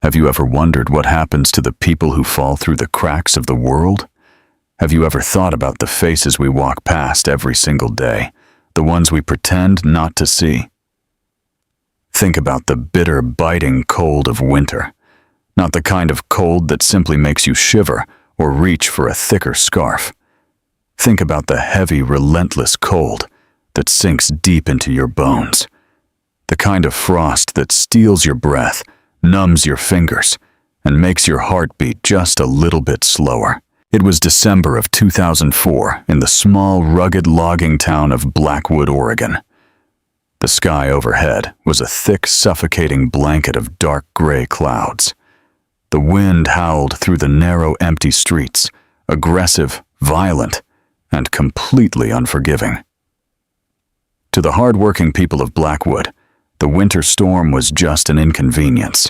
Have you ever wondered what happens to the people who fall through the cracks of the world? Have you ever thought about the faces we walk past every single day, the ones we pretend not to see? Think about the bitter, biting cold of winter, not the kind of cold that simply makes you shiver or reach for a thicker scarf. Think about the heavy, relentless cold that sinks deep into your bones, the kind of frost that steals your breath, numbs your fingers, and makes your heart beat just a little bit slower. It was December of 2004 in the small, rugged logging town of Blackwood, Oregon. The sky overhead was a thick, suffocating blanket of dark gray clouds. The wind howled through the narrow, empty streets, aggressive, violent, and completely unforgiving. To the hard-working people of Blackwood, the winter storm was just an inconvenience.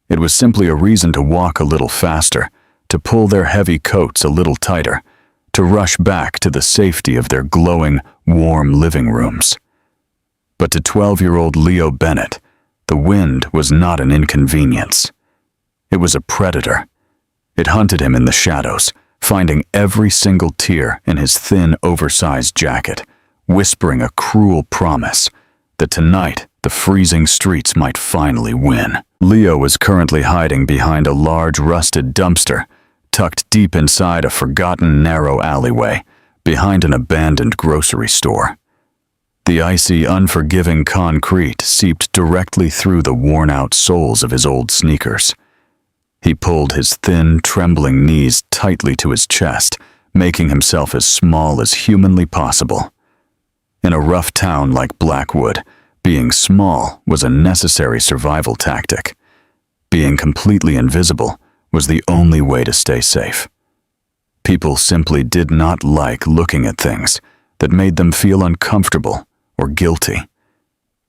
It was simply a reason to walk a little faster, to pull their heavy coats a little tighter, to rush back to the safety of their glowing, warm living rooms. But to 12-year-old Leo Bennett, the wind was not an inconvenience. It was a predator. It hunted him in the shadows, finding every single tear in his thin, oversized jacket, whispering a cruel promise that tonight the freezing streets might finally win. Leo was currently hiding behind a large, rusted dumpster, tucked deep inside a forgotten, narrow alleyway, behind an abandoned grocery store. The icy, unforgiving concrete seeped directly through the worn-out soles of his old sneakers. He pulled his thin, trembling knees tightly to his chest, making himself as small as humanly possible. In a rough town like Blackwood, being small was a necessary survival tactic. Being completely invisible was the only way to stay safe. People simply did not like looking at things that made them feel uncomfortable or guilty.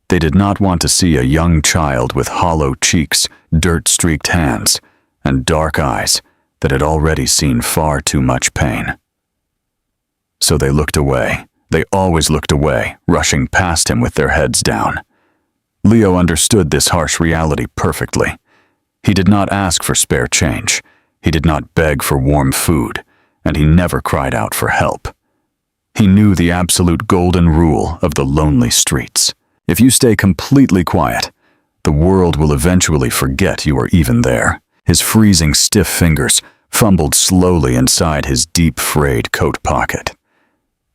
They did not want to see a young child with hollow cheeks, dirt-streaked hands, and dark eyes that had already seen far too much pain. So they looked away. They always looked away, rushing past him with their heads down. Leo understood this harsh reality perfectly. He did not ask for spare change. He did not beg for warm food, and he never cried out for help. He knew the absolute golden rule of the lonely streets. If you stay completely quiet, the world will eventually forget you are even there. His freezing, stiff fingers fumbled slowly inside his deep, frayed coat pocket.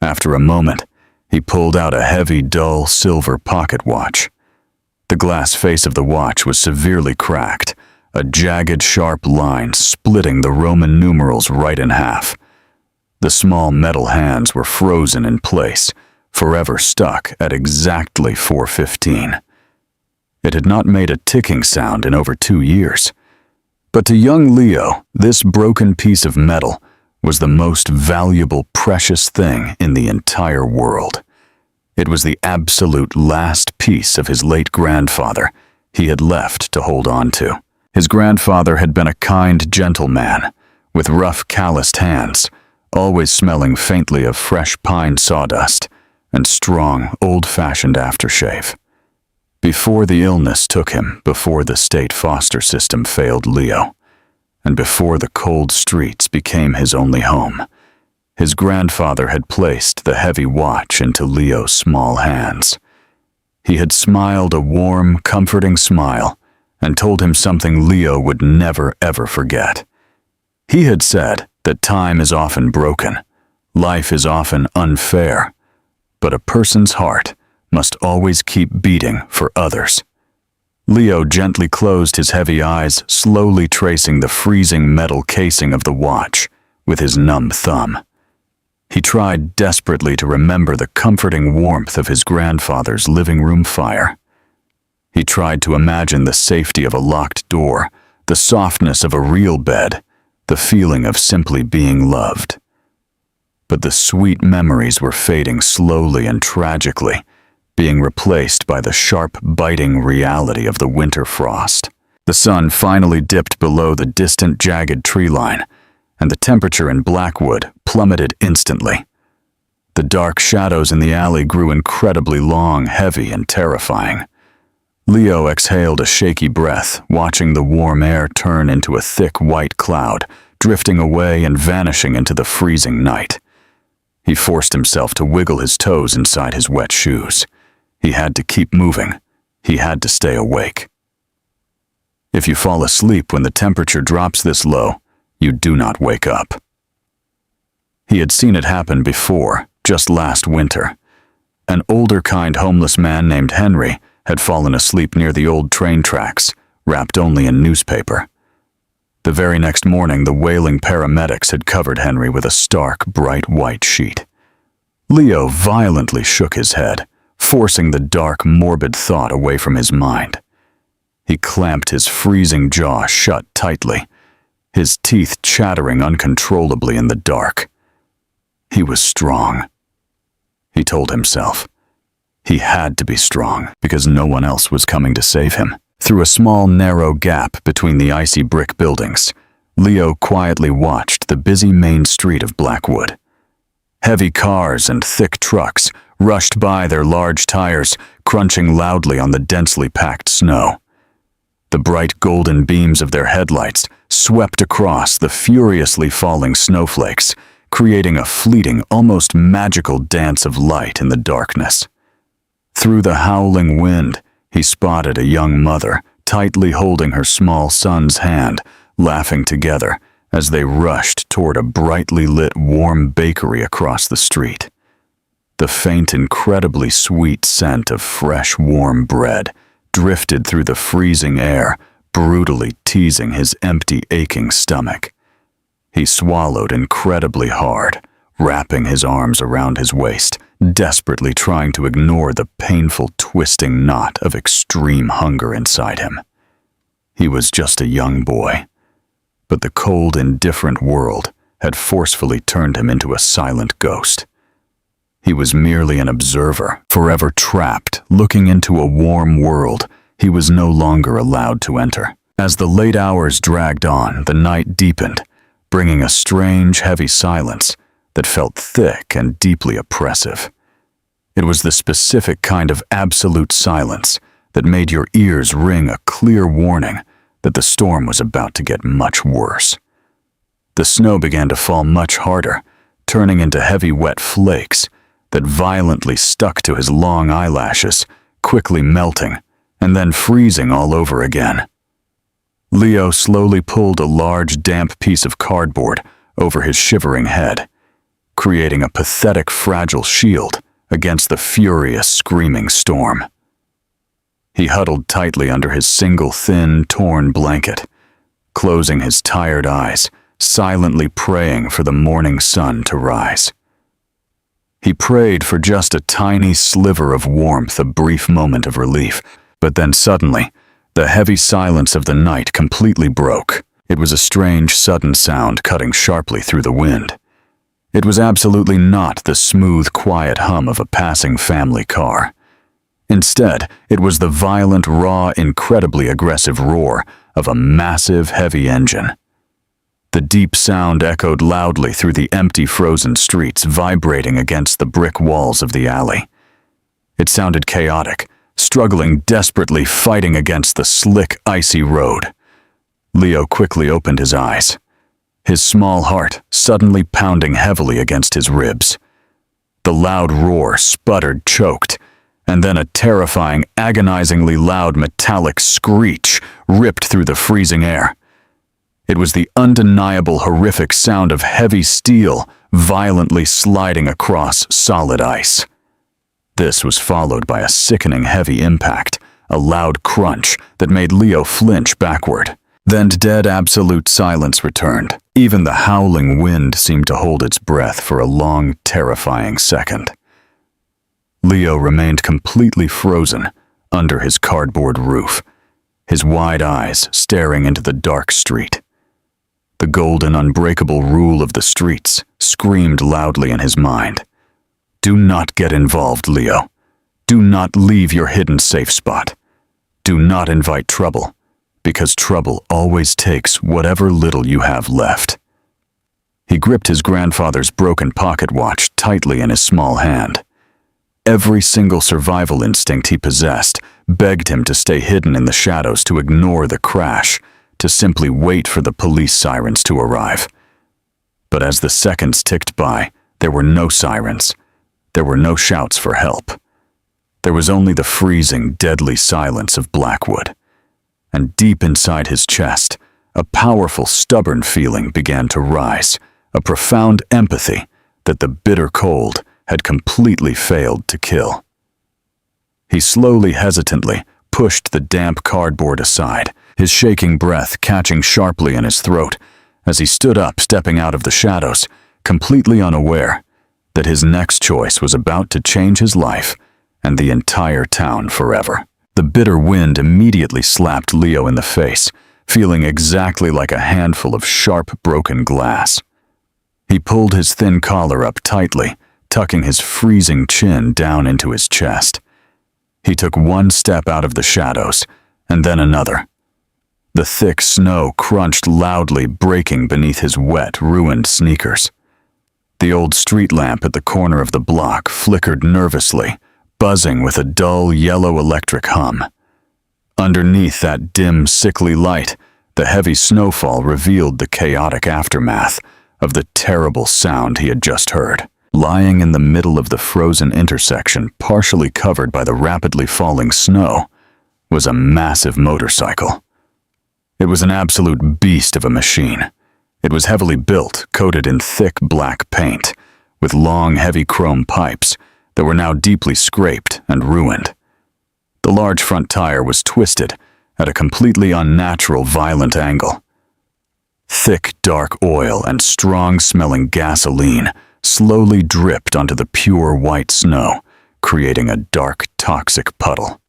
After a moment, he pulled out a heavy, dull, silver pocket watch. The glass face of the watch was severely cracked, a jagged, sharp line splitting the Roman numerals right in half. The small metal hands were frozen in place, forever stuck at exactly 4:15. It had not made a ticking sound in over 2 years. But to young Leo, this broken piece of metal was the most valuable, precious thing in the entire world. It was the absolute last piece of his late grandfather he had left to hold on to. His grandfather had been a kind, gentle man, with rough, calloused hands, always smelling faintly of fresh pine sawdust and strong, old-fashioned aftershave. Before the illness took him, before the state foster system failed Leo, and before the cold streets became his only home, his grandfather had placed the heavy watch into Leo's small hands. He had smiled a warm, comforting smile and told him something Leo would never, ever forget. He had said that time is often broken, life is often unfair, but a person's heart must always keep beating for others. Leo gently closed his heavy eyes, slowly tracing the freezing metal casing of the watch with his numb thumb. He tried desperately to remember the comforting warmth of his grandfather's living room fire. He tried to imagine the safety of a locked door, the softness of a real bed, the feeling of simply being loved. But the sweet memories were fading slowly and tragically, being replaced by the sharp, biting reality of the winter frost. The sun finally dipped below the distant, jagged tree line, and the temperature in Blackwood plummeted instantly. The dark shadows in the alley grew incredibly long, heavy, and terrifying. Leo exhaled a shaky breath, watching the warm air turn into a thick white cloud, drifting away and vanishing into the freezing night. He forced himself to wiggle his toes inside his wet shoes. He had to keep moving. He had to stay awake. If you fall asleep when the temperature drops this low, you do not wake up. He had seen it happen before, just last winter. An older, kind, homeless man named Henry had fallen asleep near the old train tracks, wrapped only in newspaper. The very next morning, the wailing paramedics had covered Henry with a stark, bright white sheet. Leo violently shook his head, forcing the dark, morbid thought away from his mind. He clamped his freezing jaw shut tightly, his teeth chattering uncontrollably in the dark. He was strong, he told himself. He had to be strong because no one else was coming to save him. Through a small, narrow gap between the icy brick buildings, Leo quietly watched the busy main street of Blackwood. Heavy cars and thick trucks rushed by, their large tires crunching loudly on the densely packed snow. The bright golden beams of their headlights swept across the furiously falling snowflakes, creating a fleeting, almost magical dance of light in the darkness. Through the howling wind, he spotted a young mother tightly holding her small son's hand, laughing together as they rushed toward a brightly lit, warm bakery across the street. The faint, incredibly sweet scent of fresh, warm bread drifted through the freezing air, brutally teasing his empty, aching stomach. He swallowed incredibly hard, wrapping his arms around his waist, desperately trying to ignore the painful, twisting knot of extreme hunger inside him. He was just a young boy, but the cold, indifferent world had forcefully turned him into a silent ghost. He was merely an observer, forever trapped, looking into a warm world he was no longer allowed to enter. As the late hours dragged on, the night deepened, bringing a strange, heavy silence that felt thick and deeply oppressive. It was the specific kind of absolute silence that made your ears ring a clear warning that the storm was about to get much worse. The snow began to fall much harder, turning into heavy, wet flakes that violently stuck to his long eyelashes, quickly melting and then freezing all over again. Leo slowly pulled a large, damp piece of cardboard over his shivering head, creating a pathetic, fragile shield against the furious, screaming storm. He huddled tightly under his single thin, torn blanket, closing his tired eyes, silently praying for the morning sun to rise. He prayed for just a tiny sliver of warmth, a brief moment of relief, but then suddenly, the heavy silence of the night completely broke. It was a strange, sudden sound cutting sharply through the wind. It was absolutely not the smooth, quiet hum of a passing family car. Instead, it was the violent, raw, incredibly aggressive roar of a massive, heavy engine. The deep sound echoed loudly through the empty, frozen streets, vibrating against the brick walls of the alley. It sounded chaotic, struggling desperately, fighting against the slick, icy road. Leo quickly opened his eyes, his small heart suddenly pounding heavily against his ribs. The loud roar sputtered, choked, and then a terrifying, agonizingly loud metallic screech ripped through the freezing air. It was the undeniable, horrific sound of heavy steel violently sliding across solid ice. This was followed by a sickening heavy impact, a loud crunch that made Leo flinch backward. Then dead absolute silence returned. Even the howling wind seemed to hold its breath for a long, terrifying second. Leo remained completely frozen under his cardboard roof, his wide eyes staring into the dark street. The golden, unbreakable rule of the streets screamed loudly in his mind. Do not get involved, Leo. Do not leave your hidden safe spot. Do not invite trouble, because trouble always takes whatever little you have left. He gripped his grandfather's broken pocket watch tightly in his small hand. Every single survival instinct he possessed begged him to stay hidden in the shadows, to ignore the crash, to simply wait for the police sirens to arrive. But as the seconds ticked by, there were no sirens. There were no shouts for help. There was only the freezing, deadly silence of Blackwood. And deep inside his chest, a powerful, stubborn feeling began to rise, a profound empathy that the bitter cold had completely failed to kill. He slowly, hesitantly pushed the damp cardboard aside, his shaking breath catching sharply in his throat as he stood up, stepping out of the shadows, completely unaware that his next choice was about to change his life and the entire town forever. The bitter wind immediately slapped Leo in the face, feeling exactly like a handful of sharp, broken glass. He pulled his thin collar up tightly, tucking his freezing chin down into his chest. He took one step out of the shadows, and then another. The thick snow crunched loudly, breaking beneath his wet, ruined sneakers. The old street lamp at the corner of the block flickered nervously, buzzing with a dull, yellow electric hum. Underneath that dim, sickly light, the heavy snowfall revealed the chaotic aftermath of the terrible sound he had just heard. Lying in the middle of the frozen intersection, partially covered by the rapidly falling snow, was a massive motorcycle. It was an absolute beast of a machine. It was heavily built, coated in thick black paint, with long, heavy chrome pipes that were now deeply scraped and ruined. The large front tire was twisted at a completely unnatural, violent angle. Thick, dark oil and strong-smelling gasoline slowly dripped onto the pure white snow, creating a dark, toxic puddle.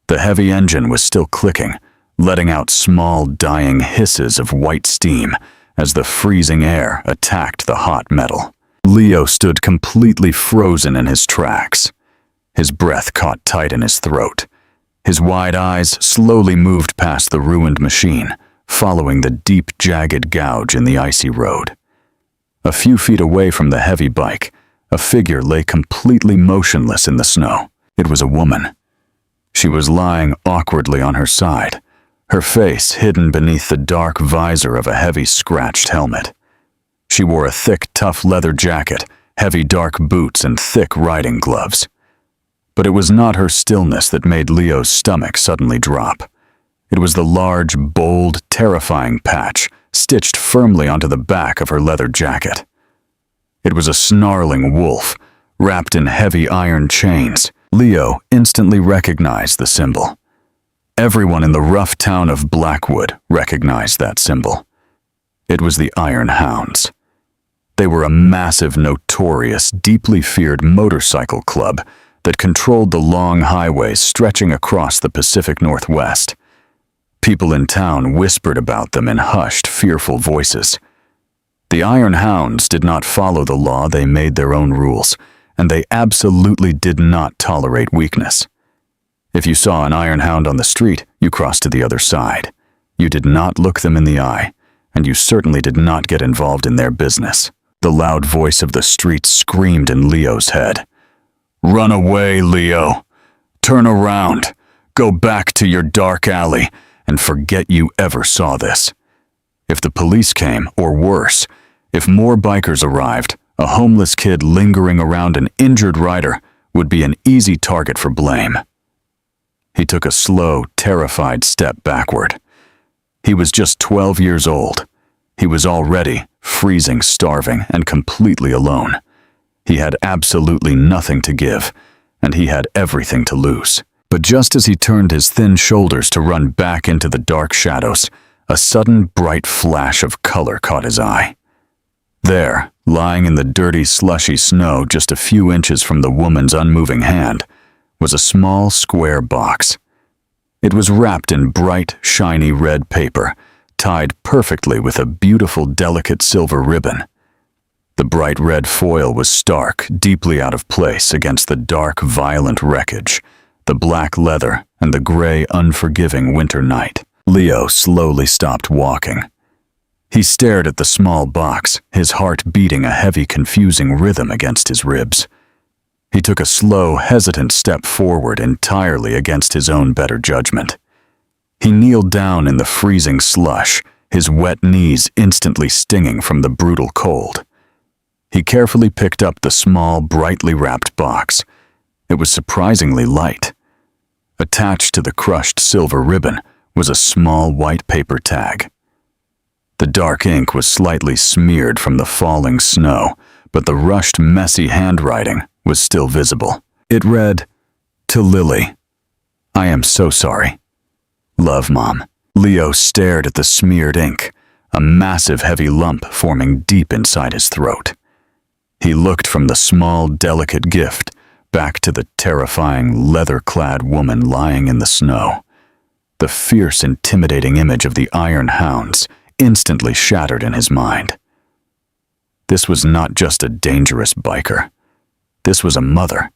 The heavy engine was still clicking, letting out small, dying hisses of white steam as the freezing air attacked the hot metal. Leo stood completely frozen in his tracks. His breath caught tight in his throat. His wide eyes slowly moved past the ruined machine, following the deep, jagged gouge in the icy road. A few feet away from the heavy bike, a figure lay completely motionless in the snow. It was a woman. She was lying awkwardly on her side, her face hidden beneath the dark visor of a heavy, scratched helmet. She wore a thick, tough leather jacket, heavy dark boots, and thick riding gloves. But it was not her stillness that made Leo's stomach suddenly drop. It was the large, bold, terrifying patch stitched firmly onto the back of her leather jacket. It was a snarling wolf, wrapped in heavy iron chains. Leo instantly recognized the symbol. Everyone in the rough town of Blackwood recognized that symbol. It was the Iron Hounds. They were a massive, notorious, deeply feared motorcycle club that controlled the long highways stretching across the Pacific Northwest. People in town whispered about them in hushed, fearful voices. The Iron Hounds did not follow the law, they made their own rules, and they absolutely did not tolerate weakness. If you saw an Iron Hound on the street, you crossed to the other side. You did not look them in the eye, and you certainly did not get involved in their business. The loud voice of the street screamed in Leo's head. "Run away, Leo! Turn around! Go back to your dark alley and forget you ever saw this." If the police came, or worse, if more bikers arrived, a homeless kid lingering around an injured rider would be an easy target for blame. He took a slow, terrified step backward. He was just 12 years old. He was already freezing, starving, and completely alone. He had absolutely nothing to give, and he had everything to lose. But just as he turned his thin shoulders to run back into the dark shadows, a sudden bright flash of color caught his eye. There, lying in the dirty, slushy snow just a few inches from the woman's unmoving hand, was a small, square box. It was wrapped in bright, shiny red paper, tied perfectly with a beautiful, delicate silver ribbon. The bright red foil was stark, deeply out of place against the dark, violent wreckage, the black leather, and the gray, unforgiving winter night. Leo slowly stopped walking. He stared at the small box, his heart beating a heavy, confusing rhythm against his ribs. He took a slow, hesitant step forward entirely against his own better judgment. He kneeled down in the freezing slush, his wet knees instantly stinging from the brutal cold. He carefully picked up the small, brightly wrapped box. It was surprisingly light. Attached to the crushed silver ribbon was a small white paper tag. The dark ink was slightly smeared from the falling snow, but the rushed, messy handwriting was still visible. It read, "To Lily. I am so sorry. Love, Mom." Leo stared at the smeared ink, a massive heavy lump forming deep inside his throat. He looked from the small, delicate gift back to the terrifying, leather-clad woman lying in the snow. The fierce, intimidating image of the Iron Hounds instantly shattered in his mind. This was not just a dangerous biker. This was a mother.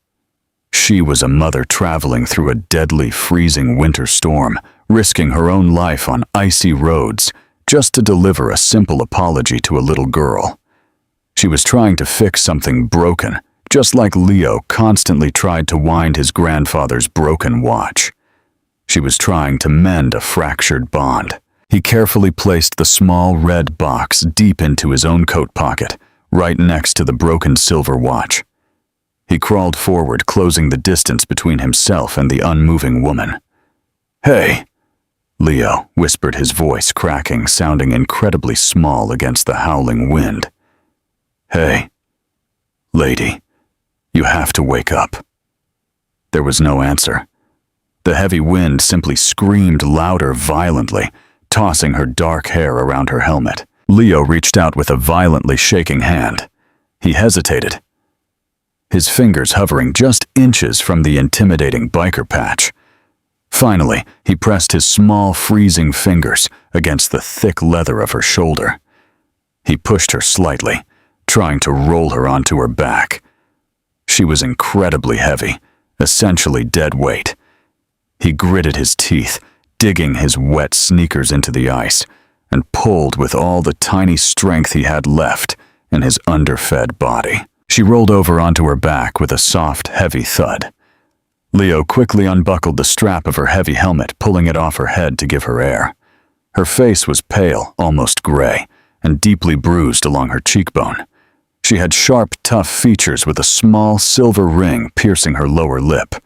She was a mother traveling through a deadly, freezing winter storm, risking her own life on icy roads just to deliver a simple apology to a little girl. She was trying to fix something broken, just like Leo constantly tried to wind his grandfather's broken watch. She was trying to mend a fractured bond. He carefully placed the small red box deep into his own coat pocket, right next to the broken silver watch. He crawled forward, closing the distance between himself and the unmoving woman. "Hey," Leo whispered, his voice cracking, sounding incredibly small against the howling wind. "Hey, lady, you have to wake up." There was no answer. The heavy wind simply screamed louder violently, tossing her dark hair around her helmet. Leo reached out with a violently shaking hand. He hesitated, his fingers hovering just inches from the intimidating biker patch. Finally, he pressed his small, freezing fingers against the thick leather of her shoulder. He pushed her slightly, trying to roll her onto her back. She was incredibly heavy, essentially dead weight. He gritted his teeth, digging his wet sneakers into the ice, and pulled with all the tiny strength he had left in his underfed body. She rolled over onto her back with a soft, heavy thud. Leo quickly unbuckled the strap of her heavy helmet, pulling it off her head to give her air. Her face was pale, almost gray, and deeply bruised along her cheekbone. She had sharp, tough features with a small silver ring piercing her lower lip.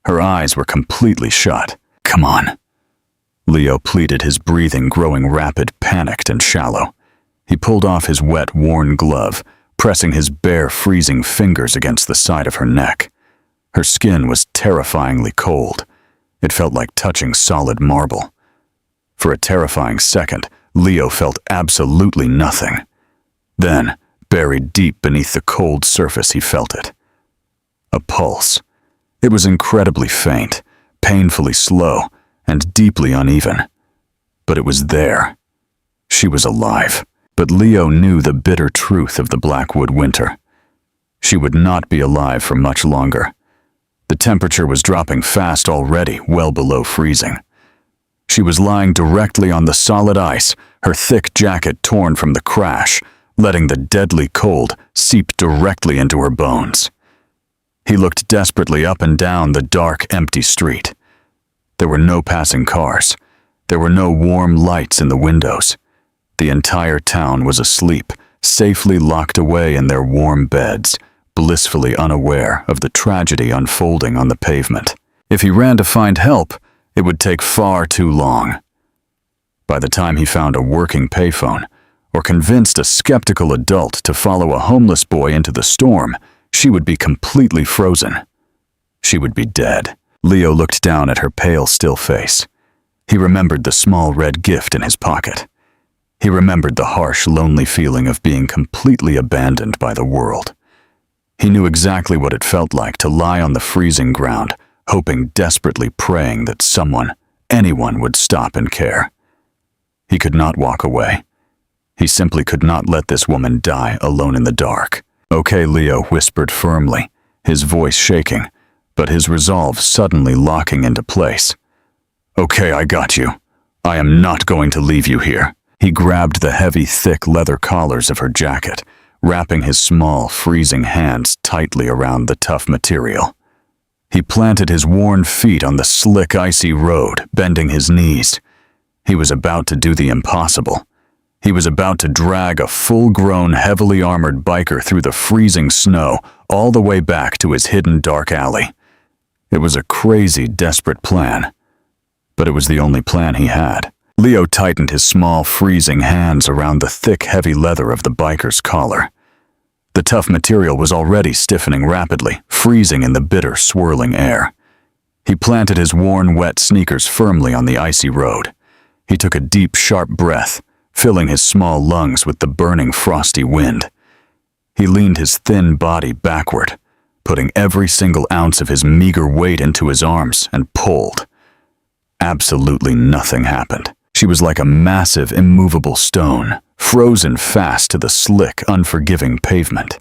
Her eyes were completely shut. "Come on," Leo pleaded, his breathing growing rapid, panicked, and shallow. He pulled off his wet, worn glove, pressing his bare, freezing fingers against the side of her neck. Her skin was terrifyingly cold. It felt like touching solid marble. For a terrifying second, Leo felt absolutely nothing. Then, buried deep beneath the cold surface, he felt it. A pulse. It was incredibly faint, painfully slow, and deeply uneven. But it was there. She was alive. But Leo knew the bitter truth of the Blackwood winter. She would not be alive for much longer. The temperature was dropping fast already, well below freezing. She was lying directly on the solid ice, her thick jacket torn from the crash, letting the deadly cold seep directly into her bones. He looked desperately up and down the dark, empty street. There were no passing cars. There were no warm lights in the windows. The entire town was asleep, safely locked away in their warm beds, blissfully unaware of the tragedy unfolding on the pavement. If he ran to find help, it would take far too long. By the time he found a working payphone, or convinced a skeptical adult to follow a homeless boy into the storm, she would be completely frozen. She would be dead. Leo looked down at her pale, still face. He remembered the small red gift in his pocket. He remembered the harsh, lonely feeling of being completely abandoned by the world. He knew exactly what it felt like to lie on the freezing ground, hoping, desperately praying that someone, anyone, would stop and care. He could not walk away. He simply could not let this woman die alone in the dark. "Okay," Leo whispered firmly, his voice shaking, but his resolve suddenly locking into place. "Okay, I got you. I am not going to leave you here." He grabbed the heavy, thick leather collars of her jacket, wrapping his small, freezing hands tightly around the tough material. He planted his worn feet on the slick, icy road, bending his knees. He was about to do the impossible. He was about to drag a full-grown, heavily armored biker through the freezing snow all the way back to his hidden dark alley. It was a crazy, desperate plan, but it was the only plan he had. Leo tightened his small, freezing hands around the thick, heavy leather of the biker's collar. The tough material was already stiffening rapidly, freezing in the bitter, swirling air. He planted his worn, wet sneakers firmly on the icy road. He took a deep, sharp breath, filling his small lungs with the burning, frosty wind. He leaned his thin body backward, putting every single ounce of his meager weight into his arms, and pulled. Absolutely nothing happened. She was like a massive, immovable stone, frozen fast to the slick, unforgiving pavement.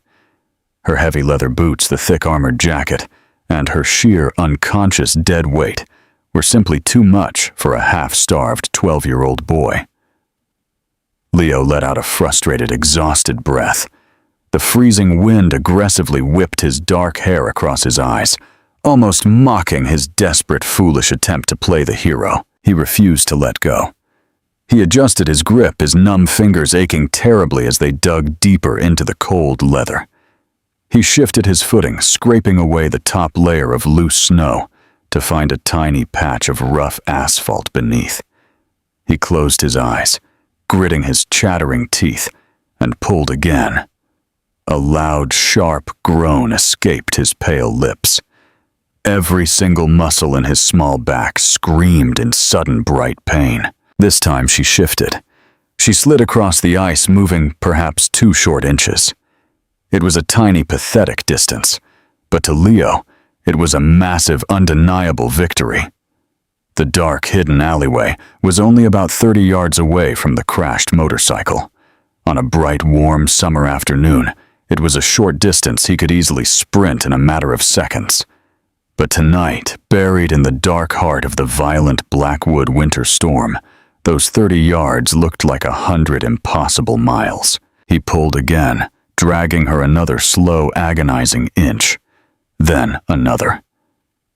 Her heavy leather boots, the thick armored jacket, and her sheer, unconscious dead weight were simply too much for a half-starved 12-year-old boy. Leo let out a frustrated, exhausted breath. The freezing wind aggressively whipped his dark hair across his eyes, almost mocking his desperate, foolish attempt to play the hero. He refused to let go. He adjusted his grip, his numb fingers aching terribly as they dug deeper into the cold leather. He shifted his footing, scraping away the top layer of loose snow to find a tiny patch of rough asphalt beneath. He closed his eyes, gritting his chattering teeth, and pulled again. A loud, sharp groan escaped his pale lips. Every single muscle in his small back screamed in sudden bright pain. This time she shifted. She slid across the ice, moving perhaps 2 short inches. It was a tiny, pathetic distance, but to Leo, it was a massive, undeniable victory. The dark, hidden alleyway was only about 30 yards away from the crashed motorcycle. On a bright, warm summer afternoon, it was a short distance he could easily sprint in a matter of seconds. But tonight, buried in the dark heart of the violent Blackwood winter storm, those 30 yards looked like 100 impossible miles. He pulled again, dragging her another slow, agonizing inch. Then another.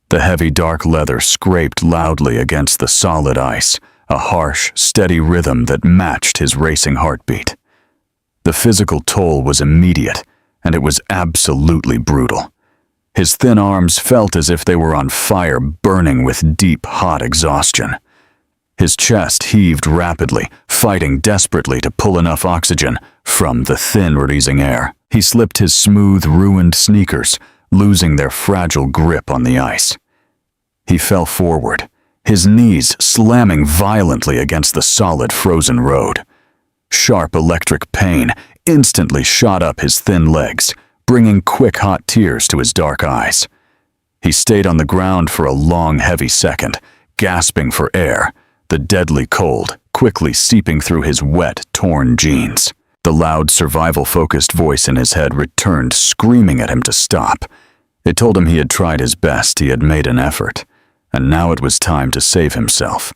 The heavy dark leather scraped loudly against the solid ice, a harsh, steady rhythm that matched his racing heartbeat. The physical toll was immediate, and it was absolutely brutal. His thin arms felt as if they were on fire, burning with deep, hot exhaustion. His chest heaved rapidly, fighting desperately to pull enough oxygen from the thin, freezing air. He slipped his smooth, ruined sneakers, losing their fragile grip on the ice. He fell forward, his knees slamming violently against the solid, frozen road. Sharp electric pain instantly shot up his thin legs, bringing quick, hot tears to his dark eyes. He stayed on the ground for a long, heavy second, gasping for air, the deadly cold quickly seeping through his wet, torn jeans. The loud, survival-focused voice in his head returned, screaming at him to stop. It told him he had tried his best, he had made an effort, and now it was time to save himself.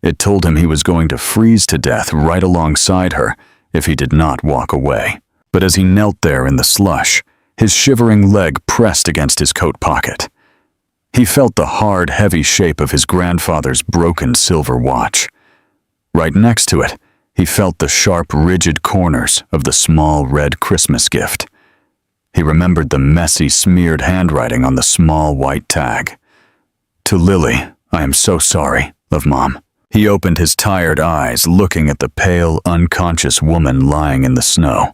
It told him he was going to freeze to death right alongside her if he did not walk away. But as he knelt there in the slush, his shivering leg pressed against his coat pocket. He felt the hard, heavy shape of his grandfather's broken silver watch. Right next to it, he felt the sharp, rigid corners of the small red Christmas gift. He remembered the messy, smeared handwriting on the small white tag. "To Lily, I am so sorry, love, Mom." He opened his tired eyes, looking at the pale, unconscious woman lying in the snow.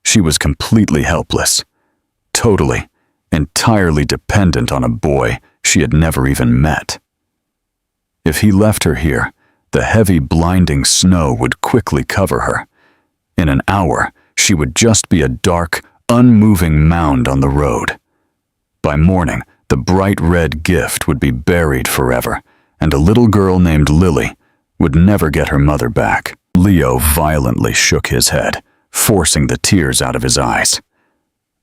She was completely helpless, totally, entirely dependent on a boy she had never even met. If he left her here, the heavy, blinding snow would quickly cover her. In an hour, she would just be a dark, unmoving mound on the road. By morning, the bright red gift would be buried forever, and a little girl named Lily would never get her mother back. Leo violently shook his head, forcing the tears out of his eyes.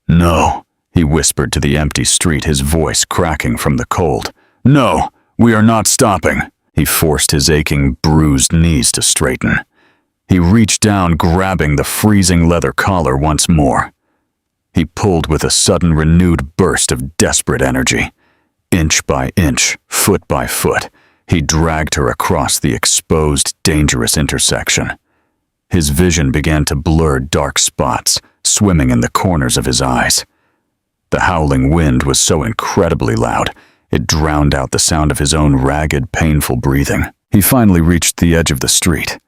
"No," he whispered to the empty street, his voice cracking from the cold. "No, we are not stopping." He forced his aching, bruised knees to straighten. He reached down, grabbing the freezing leather collar once more. He pulled with a sudden renewed burst of desperate energy. Inch by inch, foot by foot, he dragged her across the exposed, dangerous intersection. His vision began to blur dark spots, swimming in the corners of his eyes. The howling wind was so incredibly loud, it drowned out the sound of his own ragged, painful breathing. He finally reached the edge of the street.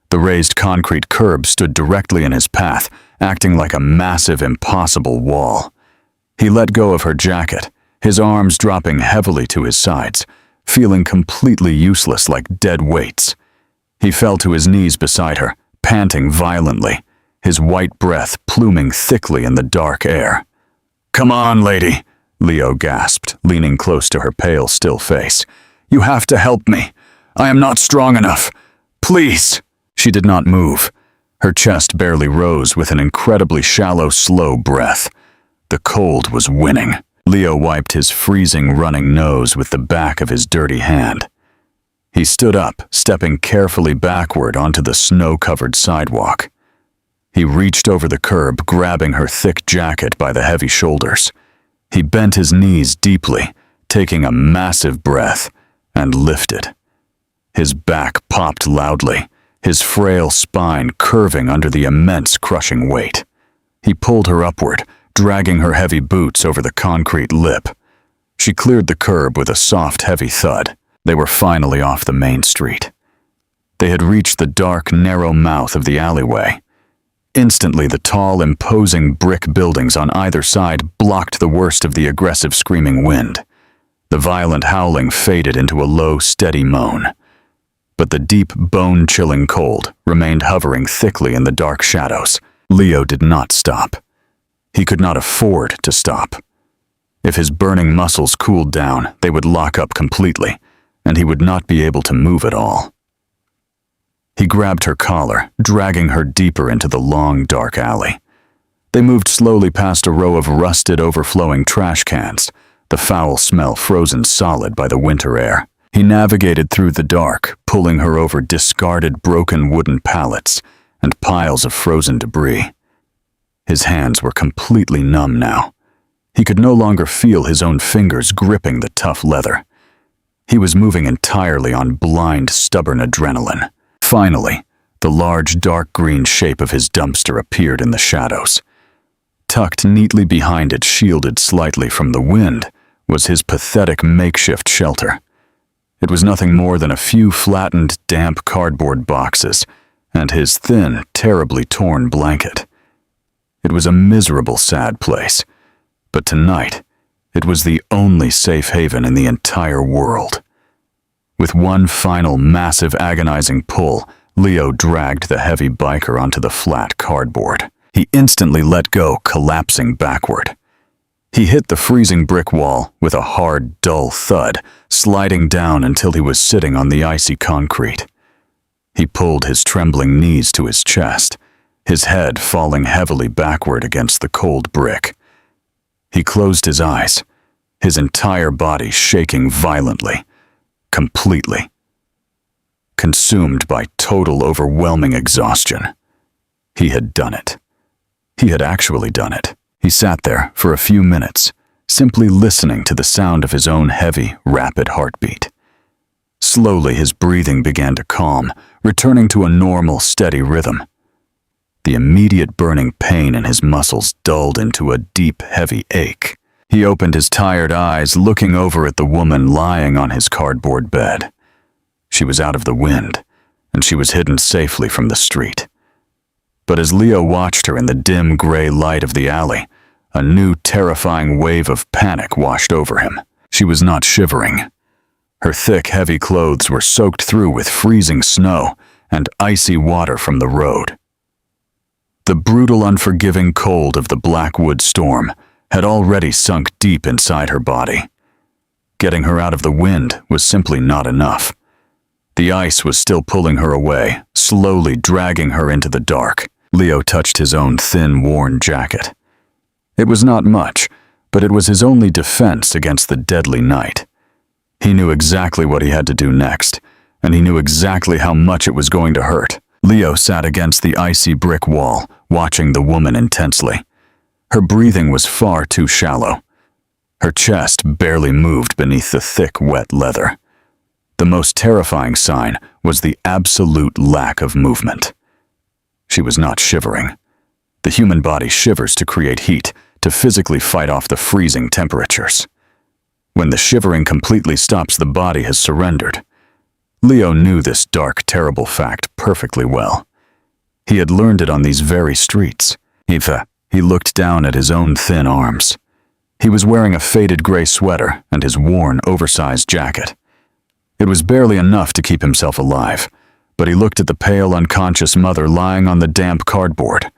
The raised concrete curb stood directly in his path, acting like a massive, impossible wall. He let go of her jacket, his arms dropping heavily to his sides, feeling completely useless like dead weights. He fell to his knees beside her, panting violently, his white breath pluming thickly in the dark air. "Come on, lady," Leo gasped, leaning close to her pale, still face. "You have to help me. I am not strong enough. Please." She did not move. Her chest barely rose with an incredibly shallow, slow breath. The cold was winning. Leo wiped his freezing, running nose with the back of his dirty hand. He stood up, stepping carefully backward onto the snow-covered sidewalk. He reached over the curb, grabbing her thick jacket by the heavy shoulders. He bent his knees deeply, taking a massive breath, and lifted. His back popped loudly, his frail spine curving under the immense crushing weight. He pulled her upward, dragging her heavy boots over the concrete lip. She cleared the curb with a soft, heavy thud. They were finally off the main street. They had reached the dark, narrow mouth of the alleyway. Instantly, the tall, imposing brick buildings on either side blocked the worst of the aggressive, screaming wind. The violent howling faded into a low, steady moan. But the deep, bone-chilling cold remained hovering thickly in the dark shadows. Leo did not stop. He could not afford to stop. If his burning muscles cooled down, they would lock up completely, and he would not be able to move at all. He grabbed her collar, dragging her deeper into the long, dark alley. They moved slowly past a row of rusted, overflowing trash cans, the foul smell frozen solid by the winter air. He navigated through the dark, pulling her over discarded, broken wooden pallets and piles of frozen debris. His hands were completely numb now. He could no longer feel his own fingers gripping the tough leather. He was moving entirely on blind, stubborn adrenaline. Finally, the large, dark green shape of his dumpster appeared in the shadows. Tucked neatly behind it, shielded slightly from the wind, was his pathetic makeshift shelter. It was nothing more than a few flattened, damp cardboard boxes and his thin, terribly torn blanket. It was a miserable, sad place, but tonight, it was the only safe haven in the entire world. With one final, massive, agonizing pull, Leo dragged the heavy biker onto the flat cardboard. He instantly let go, collapsing backward. He hit the freezing brick wall with a hard, dull thud, sliding down until he was sitting on the icy concrete. He pulled his trembling knees to his chest, his head falling heavily backward against the cold brick. He closed his eyes, his entire body shaking violently, completely. Consumed by total, overwhelming exhaustion. He had done it. He had actually done it. He sat there for a few minutes, simply listening to the sound of his own heavy, rapid heartbeat. Slowly, his breathing began to calm, returning to a normal, steady rhythm. The immediate burning pain in his muscles dulled into a deep, heavy ache. He opened his tired eyes, looking over at the woman lying on his cardboard bed. She was out of the wind, and she was hidden safely from the street. But as Leo watched her in the dim gray light of the alley, a new terrifying wave of panic washed over him. She was not shivering. Her thick, heavy clothes were soaked through with freezing snow and icy water from the road. The brutal, unforgiving cold of the Blackwood storm had already sunk deep inside her body. Getting her out of the wind was simply not enough. The ice was still pulling her away, slowly dragging her into the dark. Leo touched his own thin, worn jacket. It was not much, but it was his only defense against the deadly night. He knew exactly what he had to do next, and he knew exactly how much it was going to hurt. Leo sat against the icy brick wall, watching the woman intensely. Her breathing was far too shallow. Her chest barely moved beneath the thick, wet leather. The most terrifying sign was the absolute lack of movement. She was not shivering. The human body shivers to create heat, to physically fight off the freezing temperatures. When the shivering completely stops, the body has surrendered. Leo knew this dark, terrible fact perfectly well. He had learned it on these very streets. He looked down at his own thin arms. He was wearing a faded gray sweater and his worn, oversized jacket. It was barely enough to keep himself alive, but he looked at the pale, unconscious mother lying on the damp cardboard.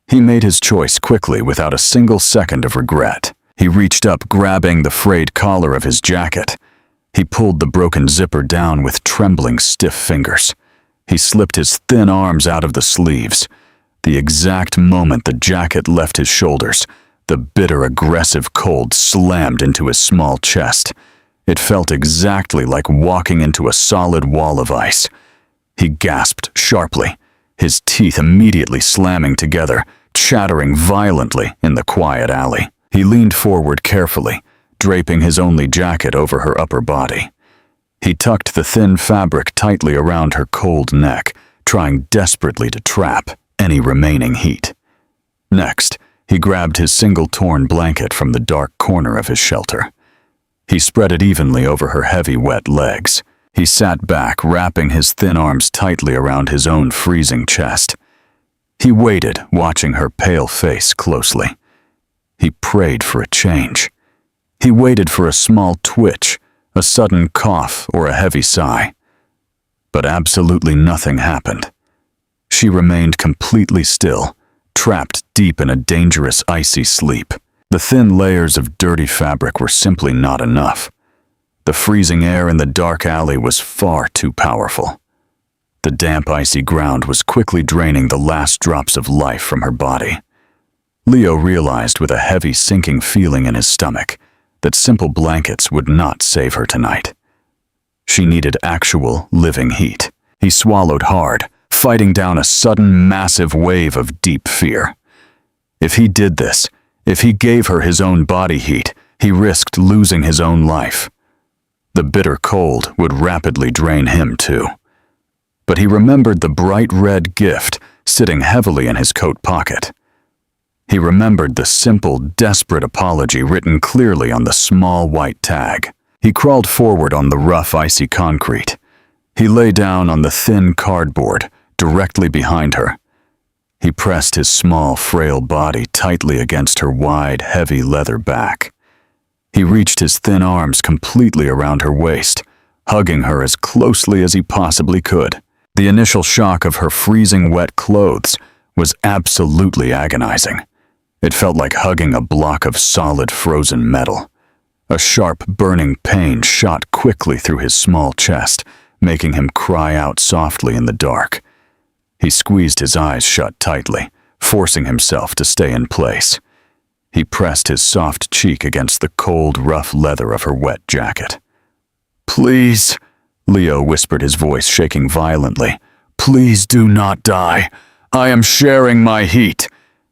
He made his choice quickly, without a single second of regret. He reached up, grabbing the frayed collar of his jacket. He pulled the broken zipper down with trembling, stiff fingers. He slipped his thin arms out of the sleeves. The exact moment the jacket left his shoulders, the bitter, aggressive cold slammed into his small chest. It felt exactly like walking into a solid wall of ice. He gasped sharply, his teeth immediately slamming together, chattering violently in the quiet alley. He leaned forward carefully, draping his only jacket over her upper body. He tucked the thin fabric tightly around her cold neck, trying desperately to trap any remaining heat. Next, he grabbed his single torn blanket from the dark corner of his shelter. He spread it evenly over her heavy, wet legs. He sat back, wrapping his thin arms tightly around his own freezing chest. He waited, watching her pale face closely. He prayed for a change. He waited for a small twitch, a sudden cough, or a heavy sigh. But absolutely nothing happened. She remained completely still, trapped deep in a dangerous, icy sleep. The thin layers of dirty fabric were simply not enough. The freezing air in the dark alley was far too powerful. The damp, icy ground was quickly draining the last drops of life from her body. Leo realized with a heavy, sinking feeling in his stomach that simple blankets would not save her tonight. She needed actual, living heat. He swallowed hard, fighting down a sudden, massive wave of deep fear. If he did this, if he gave her his own body heat, he risked losing his own life. The bitter cold would rapidly drain him too. But he remembered the bright red gift sitting heavily in his coat pocket. He remembered the simple, desperate apology written clearly on the small white tag. He crawled forward on the rough, icy concrete. He lay down on the thin cardboard directly behind her. He pressed his small, frail body tightly against her wide, heavy leather back. He reached his thin arms completely around her waist, hugging her as closely as he possibly could. The initial shock of her freezing wet clothes was absolutely agonizing. It felt like hugging a block of solid frozen metal. A sharp, burning pain shot quickly through his small chest, making him cry out softly in the dark. He squeezed his eyes shut tightly, forcing himself to stay in place. He pressed his soft cheek against the cold, rough leather of her wet jacket. "Please," Leo whispered, his voice shaking violently. "Please do not die. I am sharing my heat.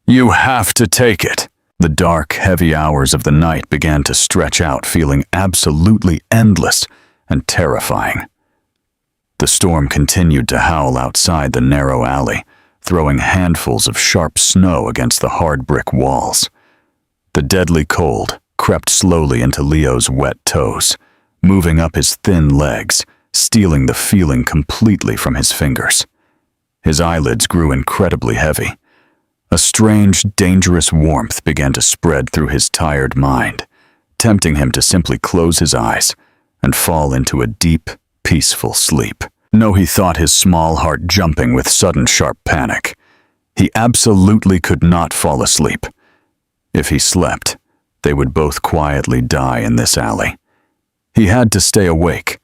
You have to take it." The dark, heavy hours of the night began to stretch out, feeling absolutely endless and terrifying. The storm continued to howl outside the narrow alley, throwing handfuls of sharp snow against the hard brick walls. The deadly cold crept slowly into Leo's wet toes, moving up his thin legs, stealing the feeling completely from his fingers. His eyelids grew incredibly heavy. A strange, dangerous warmth began to spread through his tired mind, tempting him to simply close his eyes and fall into a deep, peaceful sleep. No, he thought, his small heart jumping with sudden sharp panic. He absolutely could not fall asleep. If he slept, they would both quietly die in this alley. He had to stay awake.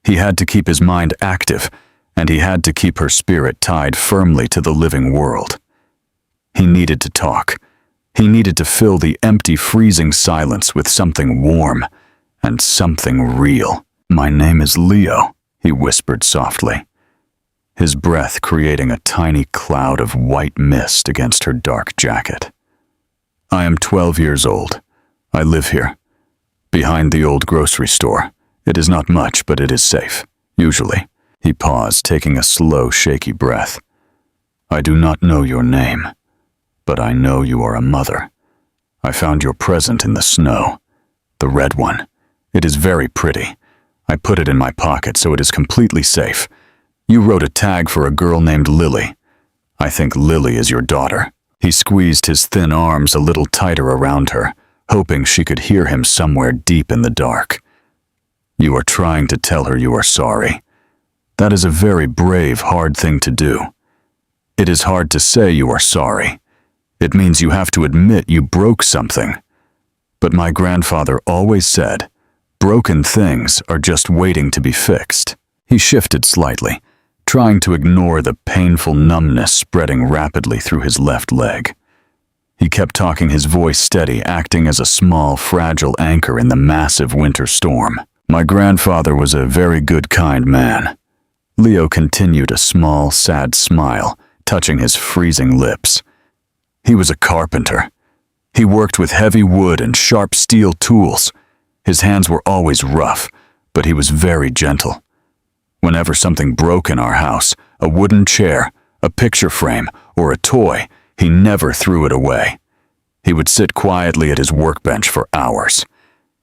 He had to keep his mind active, and he had to keep her spirit tied firmly to the living world. He needed to talk. He needed to fill the empty, freezing silence with something warm and something real. "My name is Leo," he whispered softly. his breath creating a tiny cloud of white mist against her dark jacket. "I am 12 years old. I live here, behind the old grocery store. It is not much, but it is safe, usually." He paused, taking a slow, shaky breath. "I do not know your name, but I know you are a mother. I found your present in the snow, the red one. It is very pretty. I put it in my pocket so it is completely safe. You wrote a tag for a girl named Lily. I think Lily is your daughter." He squeezed his thin arms a little tighter around her, hoping she could hear him somewhere deep in the dark. "You are trying to tell her you are sorry. That is a very brave, hard thing to do. It is hard to say you are sorry. It means you have to admit you broke something. But my grandfather always said, broken things are just waiting to be fixed." He shifted slightly, trying to ignore the painful numbness spreading rapidly through his left leg. He kept talking, his voice steady, acting as a small, fragile anchor in the massive winter storm. "My grandfather was a very good, kind man." Leo continued, a small, sad smile touching his freezing lips. "He was a carpenter. He worked with heavy wood and sharp steel tools. His hands were always rough, but he was very gentle. Whenever something broke in our house, a wooden chair, a picture frame, or a toy, he never threw it away. He would sit quietly at his workbench for hours.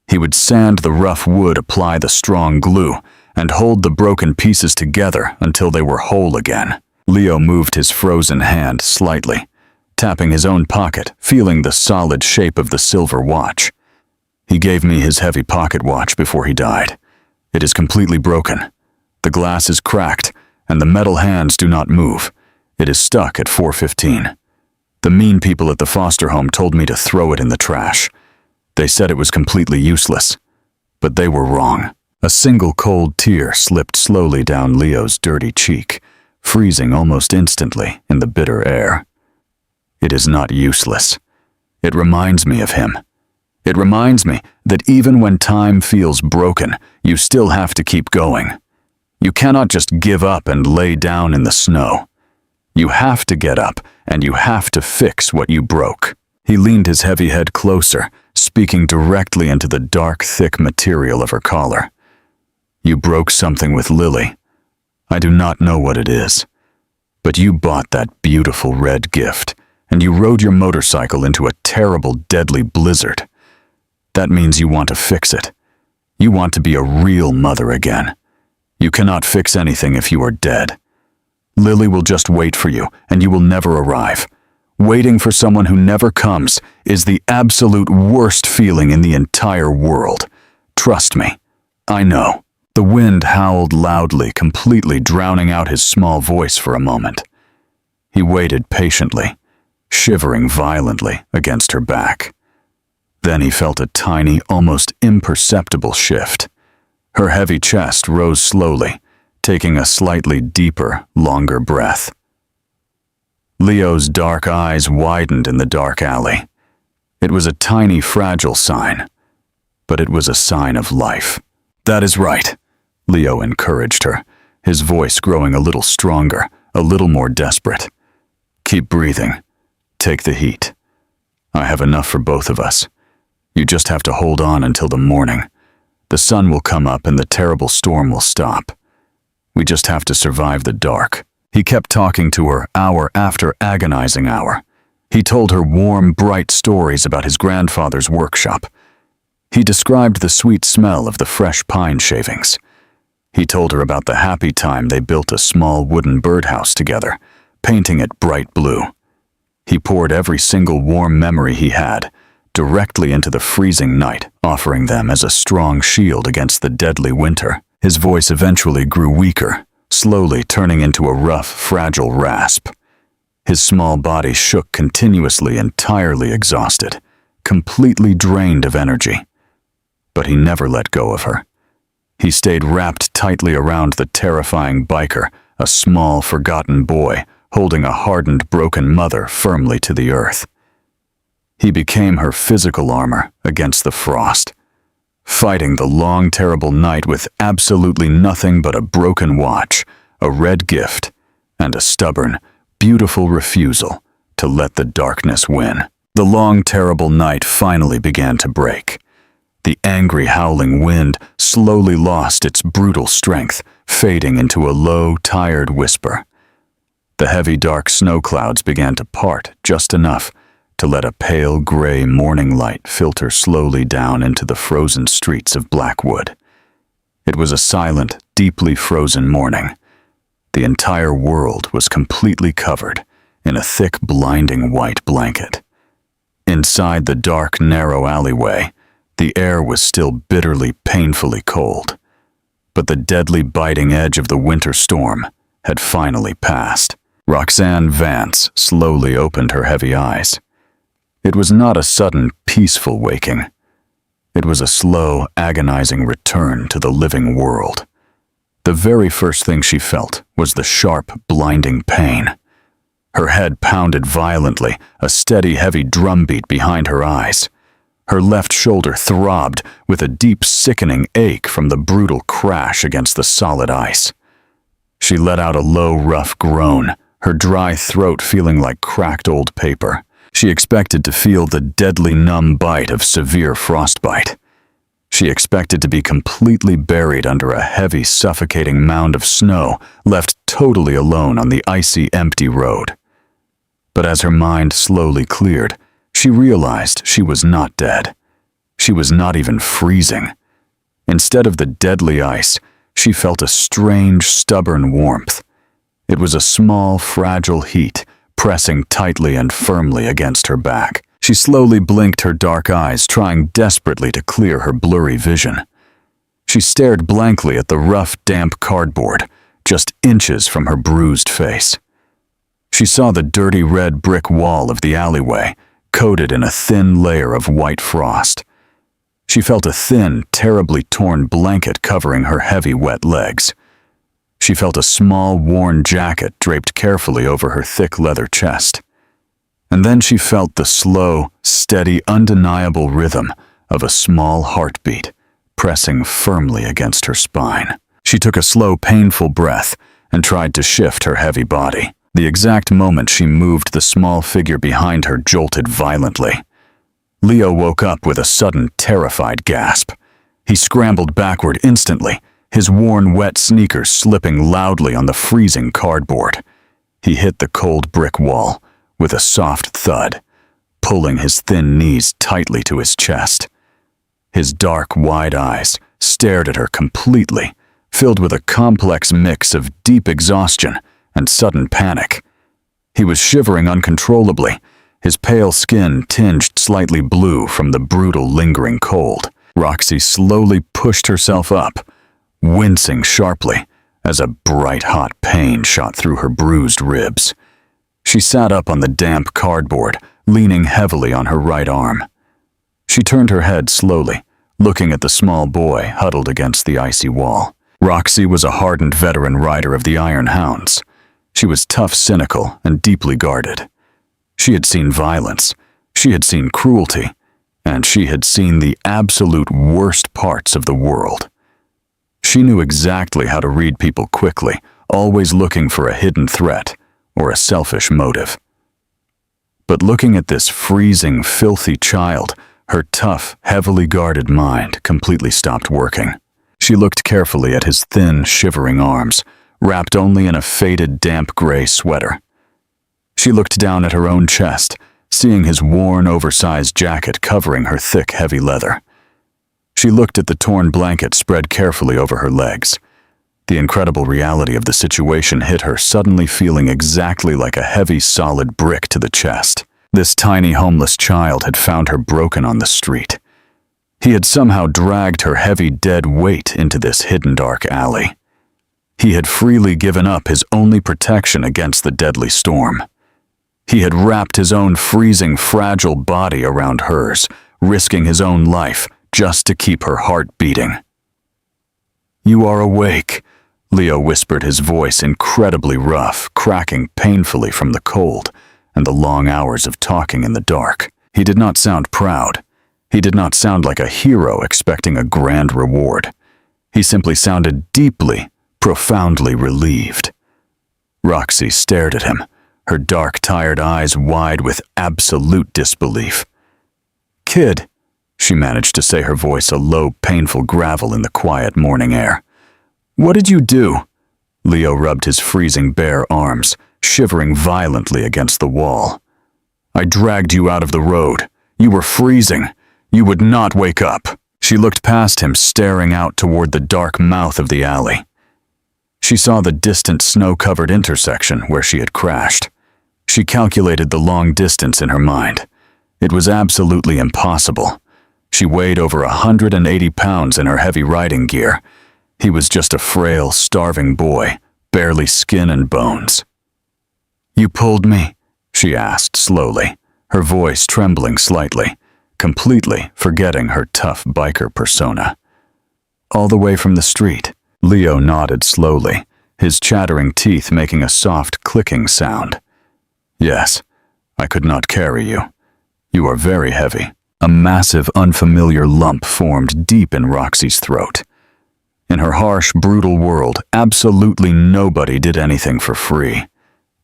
He would sand the rough wood, apply the strong glue, and hold the broken pieces together until they were whole again." Leo moved his frozen hand slightly, tapping his own pocket, feeling the solid shape of the silver watch. "He gave me his heavy pocket watch before he died. It is completely broken. The glass is cracked, and the metal hands do not move. It is stuck at 4:15. The mean people at the foster home told me to throw it in the trash. They said it was completely useless, but they were wrong." A single cold tear slipped slowly down Leo's dirty cheek, freezing almost instantly in the bitter air. "It is not useless. It reminds me of him. It reminds me that even when time feels broken, you still have to keep going. You cannot just give up and lay down in the snow. You have to get up, and you have to fix what you broke." He leaned his heavy head closer, speaking directly into the dark, thick material of her collar. "You broke something with Lily. I do not know what it is. But you bought that beautiful red gift, and you rode your motorcycle into a terrible, deadly blizzard. That means you want to fix it. You want to be a real mother again. You cannot fix anything if you are dead. Lily will just wait for you, and you will never arrive. Waiting for someone who never comes is the absolute worst feeling in the entire world. Trust me, I know." The wind howled loudly, completely drowning out his small voice for a moment. He waited patiently, shivering violently against her back. Then he felt a tiny, almost imperceptible shift. Her heavy chest rose slowly, taking a slightly deeper, longer breath. Leo's dark eyes widened in the dark alley. It was a tiny, fragile sign, but it was a sign of life. "That is right," Leo encouraged her, his voice growing a little stronger, a little more desperate. "Keep breathing. Take the heat. I have enough for both of us. You just have to hold on until the morning. The sun will come up and the terrible storm will stop. We just have to survive the dark." He kept talking to her hour after agonizing hour. He told her warm, bright stories about his grandfather's workshop. He described the sweet smell of the fresh pine shavings. He told her about the happy time they built a small wooden birdhouse together, painting it bright blue. He poured every single warm memory he had directly into the freezing night, offering them as a strong shield against the deadly winter. His voice eventually grew weaker, slowly turning into a rough, fragile rasp. His small body shook continuously, entirely exhausted, completely drained of energy. But he never let go of her. He stayed wrapped tightly around the terrifying biker, a small, forgotten boy, holding a hardened, broken mother firmly to the earth. He became her physical armor against the frost, fighting the long, terrible night with absolutely nothing but a broken watch, a red gift, and a stubborn, beautiful refusal to let the darkness win. The long, terrible night finally began to break. The angry, howling wind slowly lost its brutal strength, fading into a low, tired whisper. The heavy, dark snow clouds began to part just enough to let a pale, gray morning light filter slowly down into the frozen streets of Blackwood. It was a silent, deeply frozen morning. The entire world was completely covered in a thick, blinding white blanket. Inside the dark, narrow alleyway, the air was still bitterly, painfully cold. But the deadly, biting edge of the winter storm had finally passed. Roxanne Vance slowly opened her heavy eyes. It was not a sudden, peaceful waking. It was a slow, agonizing return to the living world. The very first thing she felt was the sharp, blinding pain. Her head pounded violently, a steady, heavy drumbeat behind her eyes. Her left shoulder throbbed with a deep, sickening ache from the brutal crash against the solid ice. She let out a low, rough groan, her dry throat feeling like cracked old paper. She expected to feel the deadly numb bite of severe frostbite. She expected to be completely buried under a heavy, suffocating mound of snow, left totally alone on the icy, empty road. But as her mind slowly cleared, she realized she was not dead. She was not even freezing. Instead of the deadly ice, she felt a strange, stubborn warmth. It was a small, fragile heat, pressing tightly and firmly against her back. She slowly blinked her dark eyes, trying desperately to clear her blurry vision. She stared blankly at the rough, damp cardboard, just inches from her bruised face. She saw the dirty red brick wall of the alleyway, coated in a thin layer of white frost. She felt a thin, terribly torn blanket covering her heavy, wet legs. She felt a small, worn jacket draped carefully over her thick leather chest. And then she felt the slow, steady, undeniable rhythm of a small heartbeat pressing firmly against her spine. She took a slow, painful breath and tried to shift her heavy body. The exact moment she moved, the small figure behind her jolted violently. Leo woke up with a sudden, terrified gasp. He scrambled backward instantly, his worn, wet sneakers slipping loudly on the freezing cardboard. He hit the cold brick wall with a soft thud, pulling his thin knees tightly to his chest. His dark, wide eyes stared at her completely, filled with a complex mix of deep exhaustion and sudden panic. He was shivering uncontrollably, his pale skin tinged slightly blue from the brutal, lingering cold. Roxy slowly pushed herself up, wincing sharply as a bright, hot pain shot through her bruised ribs. She sat up on the damp cardboard, leaning heavily on her right arm. She turned her head slowly, looking at the small boy huddled against the icy wall. Roxy was a hardened veteran rider of the Iron Hounds. She was tough, cynical, and deeply guarded. She had seen violence, she had seen cruelty, and she had seen the absolute worst parts of the world. She knew exactly how to read people quickly, always looking for a hidden threat or a selfish motive. But looking at this freezing, filthy child, her tough, heavily guarded mind completely stopped working. She looked carefully at his thin, shivering arms, wrapped only in a faded, damp gray sweater. She looked down at her own chest, seeing his worn, oversized jacket covering her thick, heavy leather. She looked at the torn blanket spread carefully over her legs. The incredible reality of the situation hit her, suddenly feeling exactly like a heavy, solid brick to the chest. This tiny, homeless child had found her broken on the street. He had somehow dragged her heavy, dead weight into this hidden, dark alley. He had freely given up his only protection against the deadly storm. He had wrapped his own freezing, fragile body around hers, risking his own life just to keep her heart beating. "You are awake," Leo whispered, his voice incredibly rough, cracking painfully from the cold and the long hours of talking in the dark. He did not sound proud. He did not sound like a hero expecting a grand reward. He simply sounded deeply, profoundly relieved. Roxy stared at him, her dark, tired eyes wide with absolute disbelief. "Kid," she managed to say, her voice a low, painful gravel in the quiet morning air. "What did you do?" Leo rubbed his freezing bare arms, shivering violently against the wall. "I dragged you out of the road. You were freezing. You would not wake up." She looked past him, staring out toward the dark mouth of the alley. She saw the distant snow-covered intersection where she had crashed. She calculated the long distance in her mind. It was absolutely impossible. She weighed over 180 pounds in her heavy riding gear. He was just a frail, starving boy, barely skin and bones. "You pulled me?" she asked slowly, her voice trembling slightly, completely forgetting her tough biker persona. "All the way from the street." Leo nodded slowly, his chattering teeth making a soft clicking sound. "Yes, I could not carry you. You are very heavy." A massive, unfamiliar lump formed deep in Roxy's throat. In her harsh, brutal world, absolutely nobody did anything for free.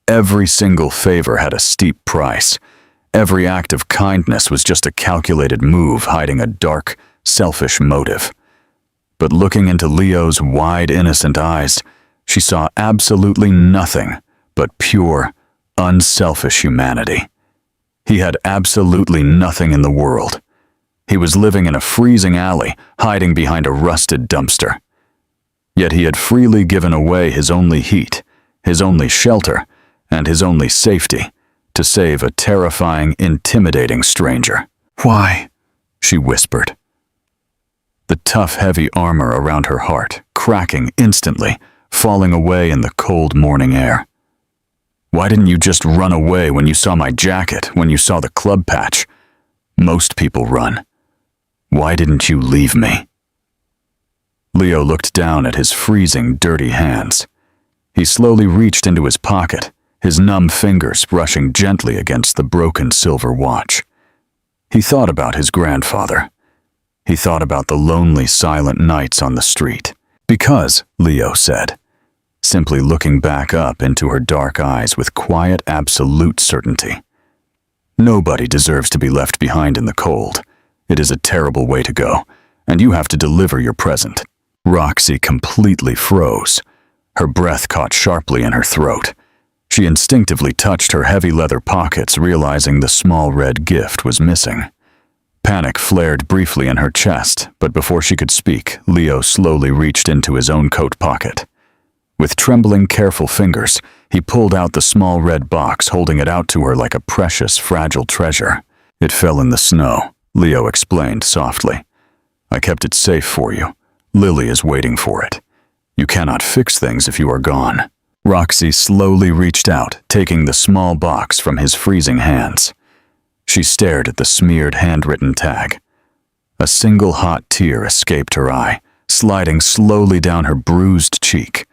Every single favor had a steep price. Every act of kindness was just a calculated move hiding a dark, selfish motive. But looking into Leo's wide, innocent eyes, she saw absolutely nothing but pure, unselfish humanity. He had absolutely nothing in the world. He was living in a freezing alley, hiding behind a rusted dumpster. Yet he had freely given away his only heat, his only shelter, and his only safety to save a terrifying, intimidating stranger. "Why?" she whispered. The tough, heavy armor around her heart, cracking instantly, falling away in the cold morning air. "Why didn't you just run away when you saw my jacket, when you saw the club patch? Most people run. Why didn't you leave me?" Leo looked down at his freezing, dirty hands. He slowly reached into his pocket, his numb fingers brushing gently against the broken silver watch. He thought about his grandfather. He thought about the lonely, silent nights on the street. "Because," Leo said, simply looking back up into her dark eyes with quiet, absolute certainty. "Nobody deserves to be left behind in the cold. It is a terrible way to go, and you have to deliver your present." Roxy completely froze. Her breath caught sharply in her throat. She instinctively touched her heavy leather pockets, realizing the small red gift was missing. Panic flared briefly in her chest, but before she could speak, Leo slowly reached into his own coat pocket. With trembling, careful fingers, he pulled out the small red box, holding it out to her like a precious, fragile treasure. "It fell in the snow," Leo explained softly. "I kept it safe for you. Lily is waiting for it. You cannot fix things if you are gone." Roxy slowly reached out, taking the small box from his freezing hands. She stared at the smeared handwritten tag. A single hot tear escaped her eye, sliding slowly down her bruised cheek,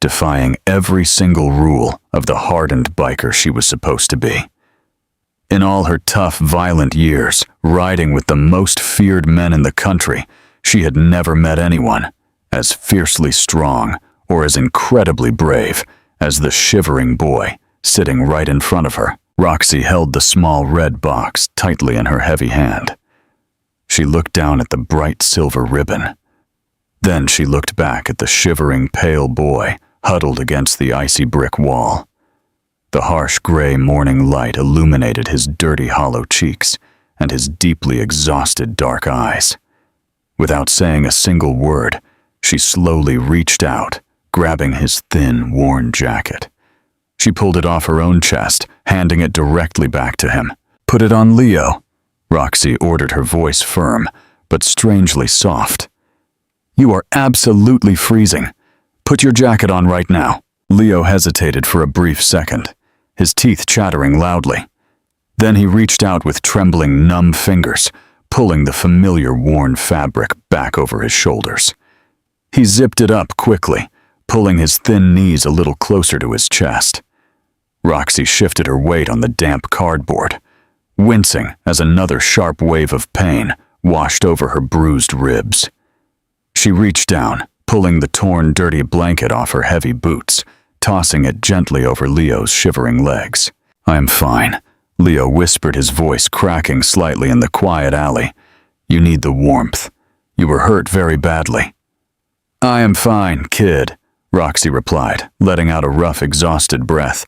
defying every single rule of the hardened biker she was supposed to be. In all her tough, violent years, riding with the most feared men in the country, she had never met anyone as fiercely strong or as incredibly brave as the shivering boy sitting right in front of her. Roxy held the small red box tightly in her heavy hand. She looked down at the bright silver ribbon. Then she looked back at the shivering, pale boy huddled against the icy brick wall. The harsh gray morning light illuminated his dirty, hollow cheeks and his deeply exhausted dark eyes. Without saying a single word, she slowly reached out, grabbing his thin, worn jacket. She pulled it off her own chest, handing it directly back to him. "Put it on Leo," Roxy ordered, her voice firm, but strangely soft. "You are absolutely freezing. Put your jacket on right now." Leo hesitated for a brief second, his teeth chattering loudly. Then he reached out with trembling, numb fingers, pulling the familiar worn fabric back over his shoulders. He zipped it up quickly, pulling his thin knees a little closer to his chest. Roxy shifted her weight on the damp cardboard, wincing as another sharp wave of pain washed over her bruised ribs. She reached down, pulling the torn, dirty blanket off her heavy boots, tossing it gently over Leo's shivering legs. "I am fine," Leo whispered, his voice cracking slightly in the quiet alley. "You need the warmth. You were hurt very badly." "I am fine, kid," Roxy replied, letting out a rough, exhausted breath.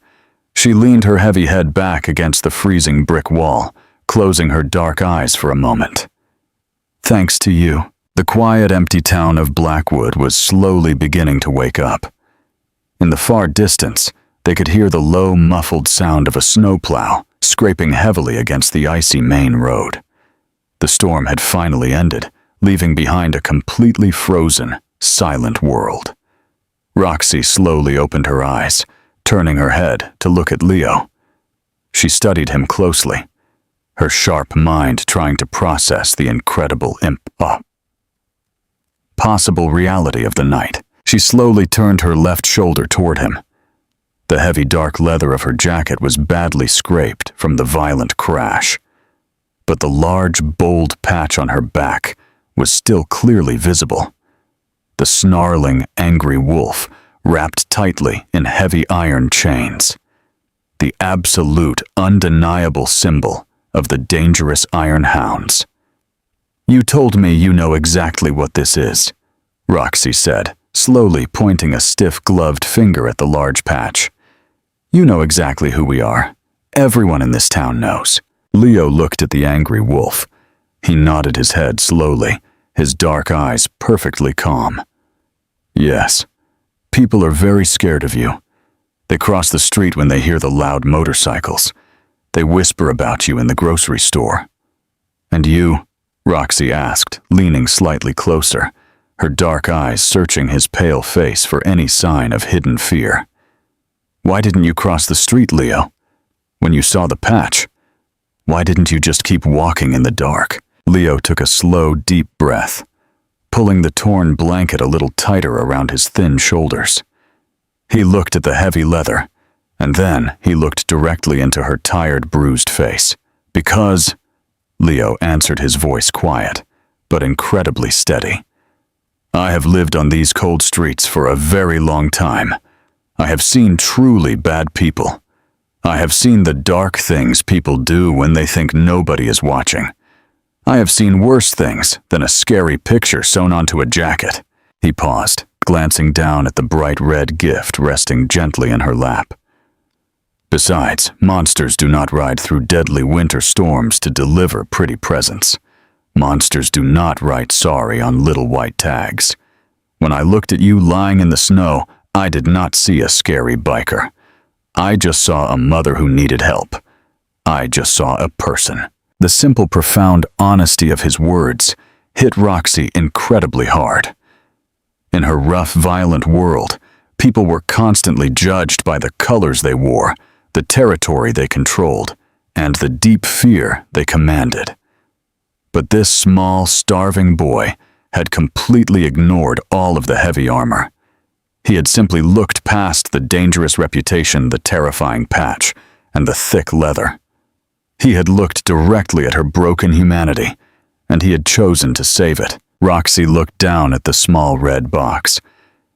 She leaned her heavy head back against the freezing brick wall, closing her dark eyes for a moment. "Thanks to you." The quiet, empty town of Blackwood was slowly beginning to wake up. In the far distance, they could hear the low, muffled sound of a snowplow scraping heavily against the icy main road. The storm had finally ended, leaving behind a completely frozen, silent world. Roxy slowly opened her eyes, turning her head to look at Leo. She studied him closely, her sharp mind trying to process the incredible possible reality of the night. She slowly turned her left shoulder toward him. The heavy dark leather of her jacket was badly scraped from the violent crash, but the large, bold patch on her back was still clearly visible. The snarling, angry wolf wrapped tightly in heavy iron chains. The absolute, undeniable symbol of the dangerous Iron Hounds. "You told me you know exactly what this is," Roxy said, slowly pointing a stiff-gloved finger at the large patch. "You know exactly who we are. Everyone in this town knows." Leo looked at the angry wolf. He nodded his head slowly, his dark eyes perfectly calm. "Yes, people are very scared of you. They cross the street when they hear the loud motorcycles. They whisper about you in the grocery store." "And you?" Roxy asked, leaning slightly closer, her dark eyes searching his pale face for any sign of hidden fear. "Why didn't you cross the street, Leo? When you saw the patch, why didn't you just keep walking in the dark?" Leo took a slow, deep breath, pulling the torn blanket a little tighter around his thin shoulders. He looked at the heavy leather, and then he looked directly into her tired, bruised face. "Because," Leo answered, his voice quiet, but incredibly steady, "I have lived on these cold streets for a very long time. I have seen truly bad people. I have seen the dark things people do when they think nobody is watching. I have seen worse things than a scary picture sewn onto a jacket." He paused, glancing down at the bright red gift resting gently in her lap. "Besides, monsters do not ride through deadly winter storms to deliver pretty presents. Monsters do not write sorry on little white tags. When I looked at you lying in the snow, I did not see a scary biker. I just saw a mother who needed help. I just saw a person." The simple, profound honesty of his words hit Roxy incredibly hard. In her rough, violent world, people were constantly judged by the colors they wore, the territory they controlled, and the deep fear they commanded. But this small, starving boy had completely ignored all of the heavy armor. He had simply looked past the dangerous reputation, the terrifying patch, and the thick leather. He had looked directly at her broken humanity, and he had chosen to save it. Roxy looked down at the small red box.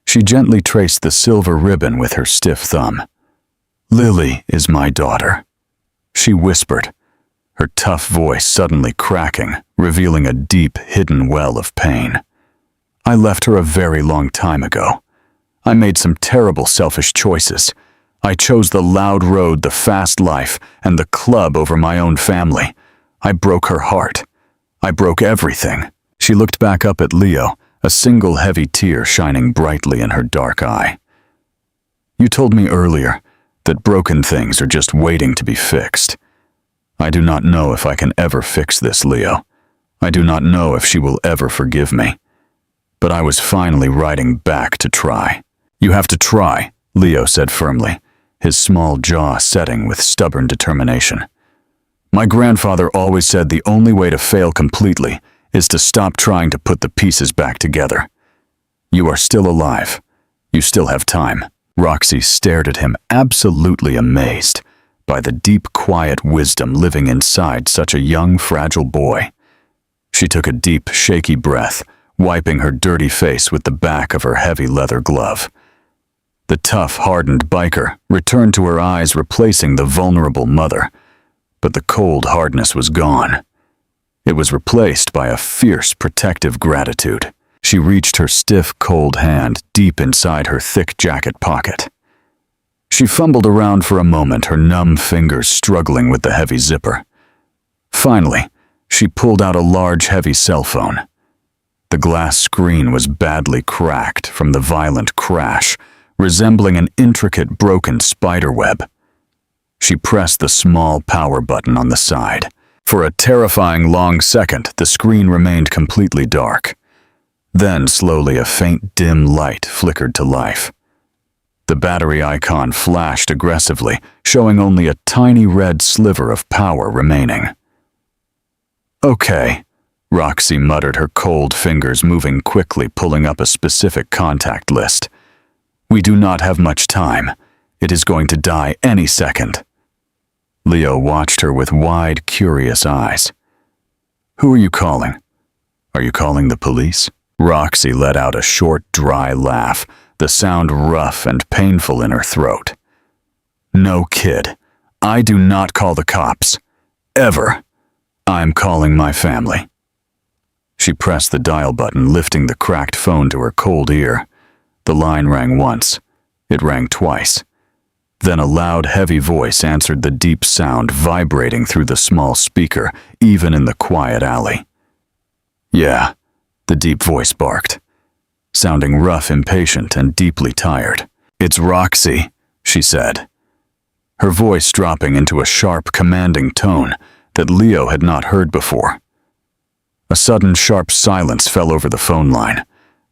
She gently traced the silver ribbon with her stiff thumb. "Lily is my daughter," she whispered, her tough voice suddenly cracking, revealing a deep, hidden well of pain. "I left her a very long time ago. I made some terrible, selfish choices. I chose the loud road, the fast life, and the club over my own family. I broke her heart. I broke everything." She looked back up at Leo, a single heavy tear shining brightly in her dark eye. "You told me earlier that broken things are just waiting to be fixed. I do not know if I can ever fix this, Leo. I do not know if she will ever forgive me. But I was finally writing back to try." "You have to try," Leo said firmly, his small jaw setting with stubborn determination. "My grandfather always said the only way to fail completely is to stop trying to put the pieces back together. You are still alive. You still have time." Roxy stared at him, absolutely amazed by the deep, quiet wisdom living inside such a young, fragile boy. She took a deep, shaky breath, wiping her dirty face with the back of her heavy leather glove. The tough, hardened biker returned to her eyes, replacing the vulnerable mother. But the cold hardness was gone. It was replaced by a fierce, protective gratitude. She reached her stiff, cold hand deep inside her thick jacket pocket. She fumbled around for a moment, her numb fingers struggling with the heavy zipper. Finally, she pulled out a large, heavy cell phone. The glass screen was badly cracked from the violent crash, resembling an intricate, broken spider web. She pressed the small power button on the side. For a terrifying long second, the screen remained completely dark. Then, slowly, a faint, dim light flickered to life. The battery icon flashed aggressively, showing only a tiny red sliver of power remaining. "Okay," Roxy muttered, her cold fingers moving quickly, pulling up a specific contact list. "We do not have much time. It is going to die any second." Leo watched her with wide, curious eyes. "Who are you calling? Are you calling the police?" Roxy let out a short, dry laugh, the sound rough and painful in her throat. "No, kid. I do not call the cops. Ever. I'm calling my family." She pressed the dial button, lifting the cracked phone to her cold ear. The line rang once. It rang twice. Then a loud, heavy voice answered the deep sound vibrating through the small speaker, even in the quiet alley. "Yeah," the deep voice barked, sounding rough, impatient, and deeply tired. "It's Roxy," she said, her voice dropping into a sharp, commanding tone that Leo had not heard before. A sudden, sharp silence fell over the phone line.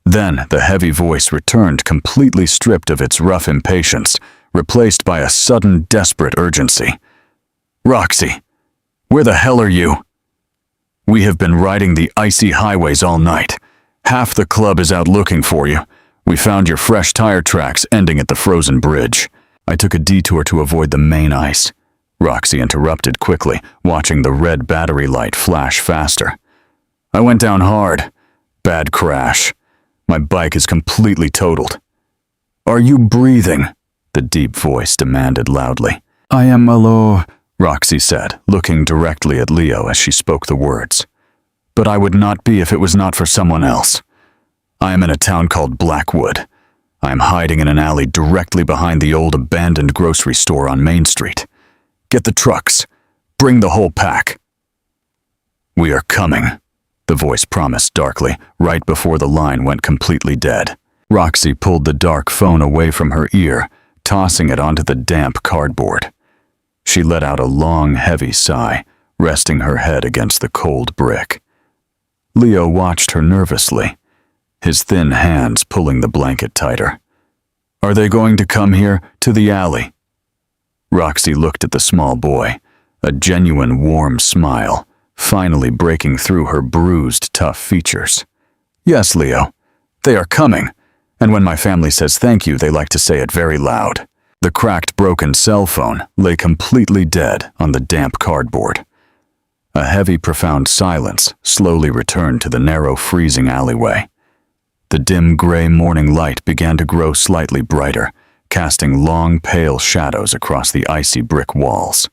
Then the heavy voice returned, completely stripped of its rough impatience, replaced by a sudden, desperate urgency. "Roxy, where the hell are you? We have been riding the icy highways all night. Half the club is out looking for you. We found your fresh tire tracks ending at the frozen bridge." "I took a detour to avoid the main ice," Roxy interrupted quickly, watching the red battery light flash faster. "I went down hard. Bad crash. My bike is completely totaled." "Are you breathing?" the deep voice demanded loudly. "I am, my lord," Roxy said, looking directly at Leo as she spoke the words. "But I would not be if it was not for someone else. I am in a town called Blackwood. I am hiding in an alley directly behind the old abandoned grocery store on Main Street. Get the trucks. Bring the whole pack." "We are coming," the voice promised darkly, right before the line went completely dead. Roxy pulled the dark phone away from her ear, tossing it onto the damp cardboard. She let out a long, heavy sigh, resting her head against the cold brick. Leo watched her nervously, his thin hands pulling the blanket tighter. "Are they going to come here, to the alley?" Roxy looked at the small boy, a genuine warm smile finally breaking through her bruised, tough features. "Yes, Leo, they are coming, and when my family says thank you, they like to say it very loud." The cracked, broken cell phone lay completely dead on the damp cardboard. A heavy, profound silence slowly returned to the narrow, freezing alleyway. The dim, gray morning light began to grow slightly brighter, casting long, pale shadows across the icy brick walls.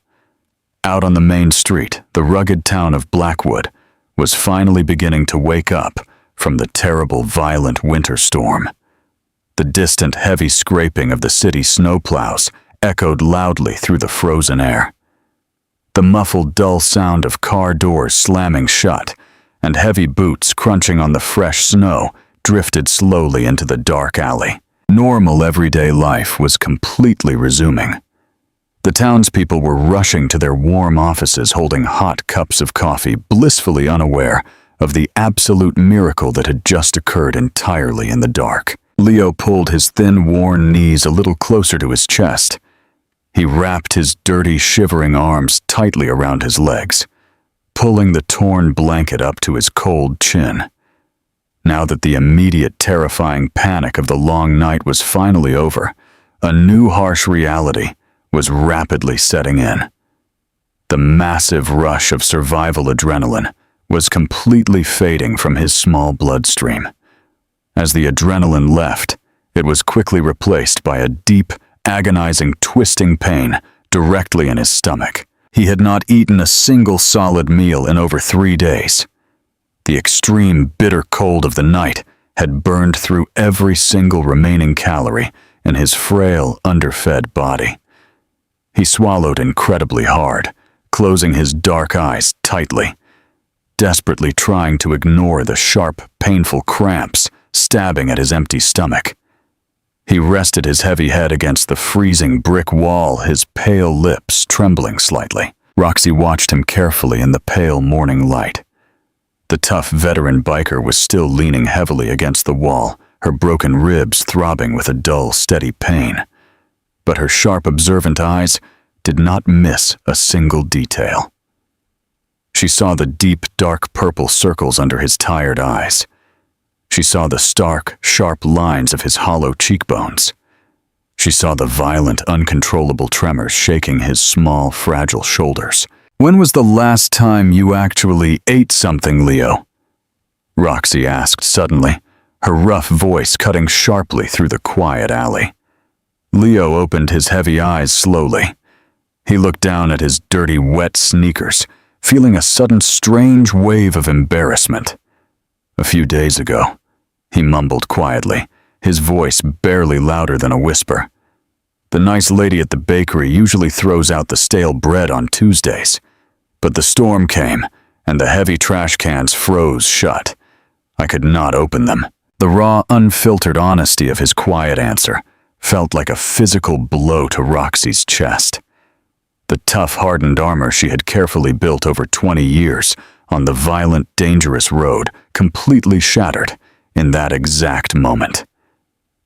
Out on the main street, the rugged town of Blackwood was finally beginning to wake up from the terrible, violent winter storm. The distant, heavy scraping of the city snowplows echoed loudly through the frozen air. The muffled, dull sound of car doors slamming shut and heavy boots crunching on the fresh snow drifted slowly into the dark alley. Normal, everyday life was completely resuming. The townspeople were rushing to their warm offices, holding hot cups of coffee, blissfully unaware of the absolute miracle that had just occurred entirely in the dark. Leo pulled his thin, worn knees a little closer to his chest. He wrapped his dirty, shivering arms tightly around his legs, pulling the torn blanket up to his cold chin. Now that the immediate, terrifying panic of the long night was finally over, a new harsh reality was rapidly setting in. The massive rush of survival adrenaline was completely fading from his small bloodstream. As the adrenaline left, It was quickly replaced by a deep, agonizing, twisting pain directly in his stomach. He had not eaten a single solid meal in over 3 days. The extreme, bitter cold of the night had burned through every single remaining calorie in his frail, underfed body. He swallowed incredibly hard, closing his dark eyes tightly, desperately trying to ignore the sharp, painful cramps stabbing at his empty stomach. He rested his heavy head against the freezing brick wall, his pale lips trembling slightly. Roxy watched him carefully in the pale morning light. The tough veteran biker was still leaning heavily against the wall, her broken ribs throbbing with a dull, steady pain. But her sharp, observant eyes did not miss a single detail. She saw the deep, dark purple circles under his tired eyes. She saw the stark, sharp lines of his hollow cheekbones. She saw the violent, uncontrollable tremors shaking his small, fragile shoulders. "When was the last time you actually ate something, Leo?" Roxy asked suddenly, her rough voice cutting sharply through the quiet alley. Leo opened his heavy eyes slowly. He looked down at his dirty, wet sneakers, feeling a sudden strange wave of embarrassment. "A few days ago," he mumbled quietly, his voice barely louder than a whisper. "The nice lady at the bakery usually throws out the stale bread on Tuesdays. But the storm came, and the heavy trash cans froze shut. I could not open them." The raw, unfiltered honesty of his quiet answer felt like a physical blow to Roxy's chest. The tough, hardened armor she had carefully built over 20 years on the violent, dangerous road completely shattered in that exact moment.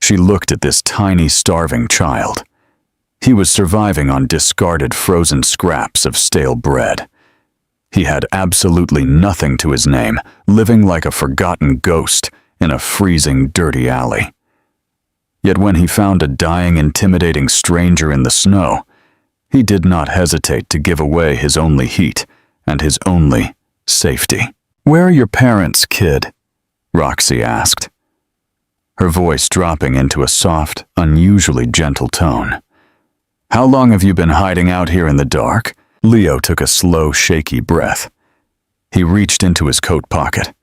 She looked at this tiny, starving child. He was surviving on discarded frozen scraps of stale bread. He had absolutely nothing to his name, living like a forgotten ghost in a freezing, dirty alley. Yet when he found a dying, intimidating stranger in the snow, he did not hesitate to give away his only heat and his only safety. "Where are your parents, kid?" Roxy asked, her voice dropping into a soft, unusually gentle tone. "How long have you been hiding out here in the dark?" Leo took a slow, shaky breath. He reached into his coat pocket,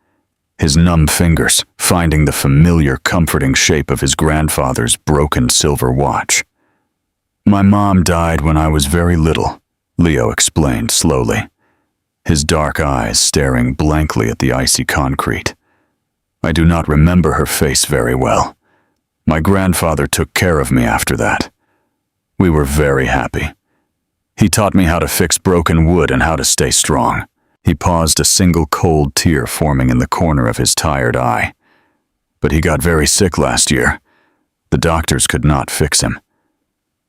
his numb fingers finding the familiar, comforting shape of his grandfather's broken silver watch. "My mom died when I was very little," Leo explained slowly, his dark eyes staring blankly at the icy concrete. "I do not remember her face very well. My grandfather took care of me after that. We were very happy. He taught me how to fix broken wood and how to stay strong." He paused, a single cold tear forming in the corner of his tired eye. "But he got very sick last year. The doctors could not fix him.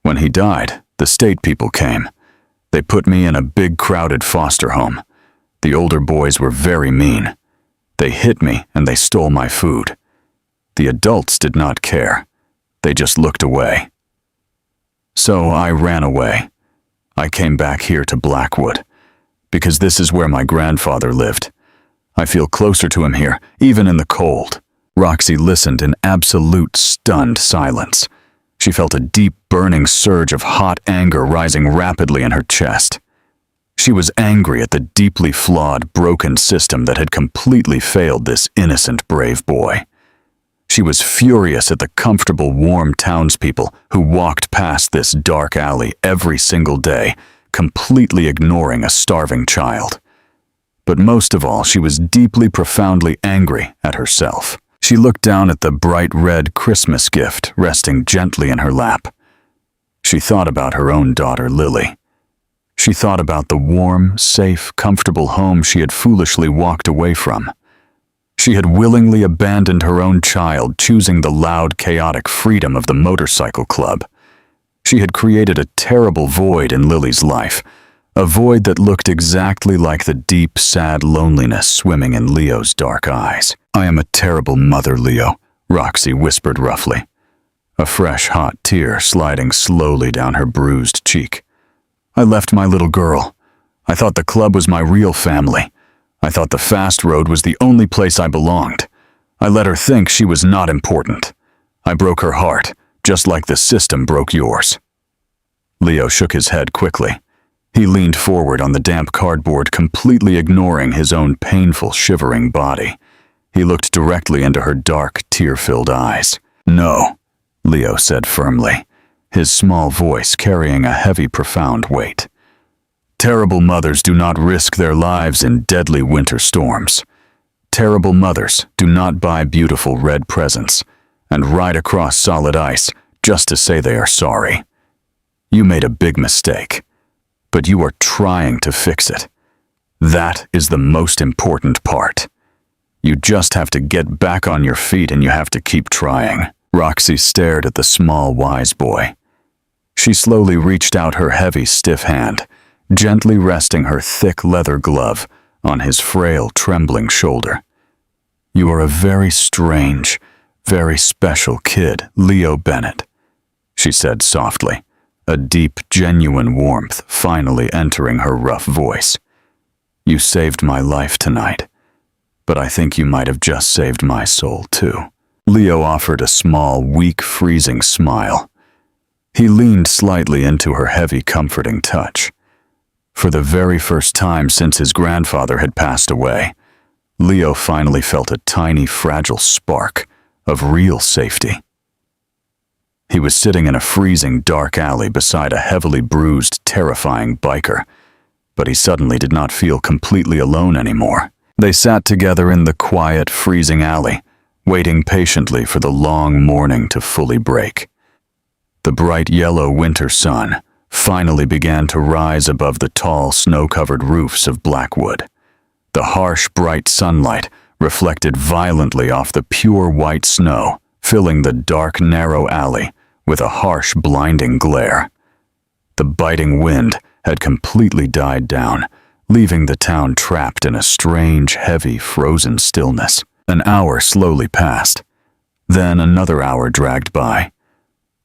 When he died, the state people came. They put me in a big, crowded foster home. The older boys were very mean. They hit me and they stole my food. The adults did not care. They just looked away. So I ran away. I came back here to Blackwood, because this is where my grandfather lived. I feel closer to him here, even in the cold." Roxy listened in absolute stunned silence. She felt a deep, burning surge of hot anger rising rapidly in her chest. She was angry at the deeply flawed, broken system that had completely failed this innocent, brave boy. She was furious at the comfortable, warm townspeople who walked past this dark alley every single day, completely ignoring a starving child. But most of all, she was deeply, profoundly angry at herself. She looked down at the bright red Christmas gift resting gently in her lap. She thought about her own daughter, Lily. She thought about the warm, safe, comfortable home she had foolishly walked away from. She had willingly abandoned her own child, choosing the loud, chaotic freedom of the motorcycle club. She had created a terrible void in Lily's life, a void that looked exactly like the deep, sad loneliness swimming in Leo's dark eyes. "I am a terrible mother, Leo," Roxy whispered roughly, a fresh, hot tear sliding slowly down her bruised cheek. "I left my little girl. I thought the club was my real family. I thought the fast road was the only place I belonged. I let her think she was not important. I broke her heart, just like the system broke yours." Leo shook his head quickly. He leaned forward on the damp cardboard, completely ignoring his own painful, shivering body. He looked directly into her dark, tear-filled eyes. "No," Leo said firmly, his small voice carrying a heavy, profound weight. "Terrible mothers do not risk their lives in deadly winter storms. Terrible mothers do not buy beautiful red presents and ride across solid ice just to say they are sorry. You made a big mistake, but you are trying to fix it. That is the most important part. You just have to get back on your feet and you have to keep trying." Roxy stared at the small, wise boy. She slowly reached out her heavy, stiff hand, gently resting her thick leather glove on his frail, trembling shoulder. "You are a very strange, very special kid, Leo Bennett," she said softly, a deep, genuine warmth finally entering her rough voice. "You saved my life tonight, but I think you might have just saved my soul too." Leo offered a small, weak, freezing smile. He leaned slightly into her heavy, comforting touch. For the very first time since his grandfather had passed away, Leo finally felt a tiny, fragile spark of real safety. He was sitting in a freezing, dark alley beside a heavily bruised, terrifying biker, but he suddenly did not feel completely alone anymore. They sat together in the quiet, freezing alley, waiting patiently for the long morning to fully break. The bright yellow winter sun finally began to rise above the tall, snow-covered roofs of Blackwood. The harsh, bright sunlight reflected violently off the pure white snow, filling the dark, narrow alley with a harsh, blinding glare. The biting wind had completely died down, leaving the town trapped in a strange, heavy, frozen stillness. An hour slowly passed. Then another hour dragged by.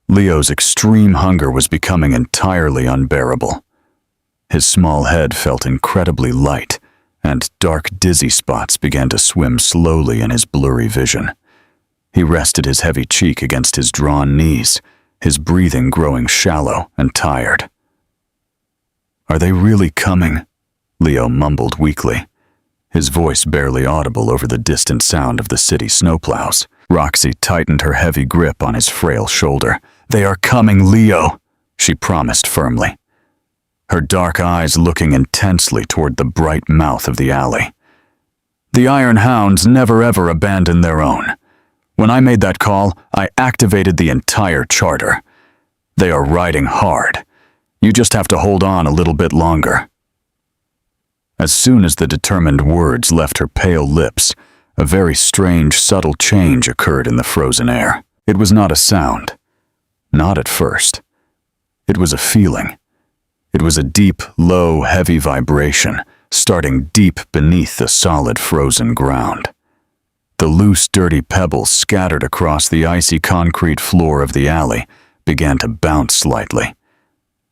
Leo's extreme hunger was becoming entirely unbearable. His small head felt incredibly light, and dark, dizzy spots began to swim slowly in his blurry vision. He rested his heavy cheek against his drawn knees, his breathing growing shallow and tired. "Are they really coming?" Leo mumbled weakly, his voice barely audible over the distant sound of the city snowplows. Roxy tightened her heavy grip on his frail shoulder. "They are coming, Leo," she promised firmly, her dark eyes looking intensely toward the bright mouth of the alley. "The Iron Hounds never ever abandon their own. When I made that call, I activated the entire charter. They are riding hard. You just have to hold on a little bit longer." As soon as the determined words left her pale lips, a very strange, subtle change occurred in the frozen air. It was not a sound. Not at first. It was a feeling. It was a deep, low, heavy vibration, starting deep beneath the solid, frozen ground. The loose, dirty pebbles scattered across the icy concrete floor of the alley began to bounce slightly.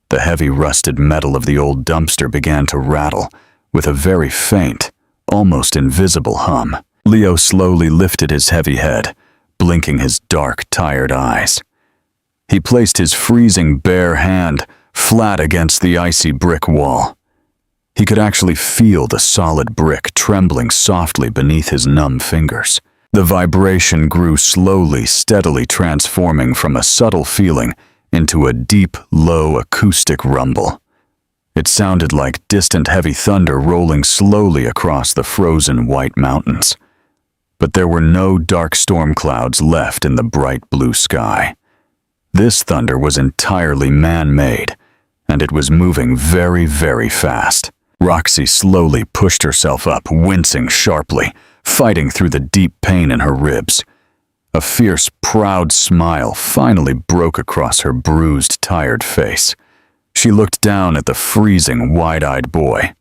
The heavy, rusted metal of the old dumpster began to rattle, with a very faint, almost invisible hum. Leo slowly lifted his heavy head, blinking his dark, tired eyes. He placed his freezing bare hand flat against the icy brick wall. He could actually feel the solid brick trembling softly beneath his numb fingers. The vibration grew slowly, steadily transforming from a subtle feeling into a deep, low, acoustic rumble. It sounded like distant heavy thunder rolling slowly across the frozen white mountains. But there were no dark storm clouds left in the bright blue sky. This thunder was entirely man-made, and it was moving very, very fast. Roxy slowly pushed herself up, wincing sharply, fighting through the deep pain in her ribs. A fierce, proud smile finally broke across her bruised, tired face. She looked down at the freezing, wide-eyed boy.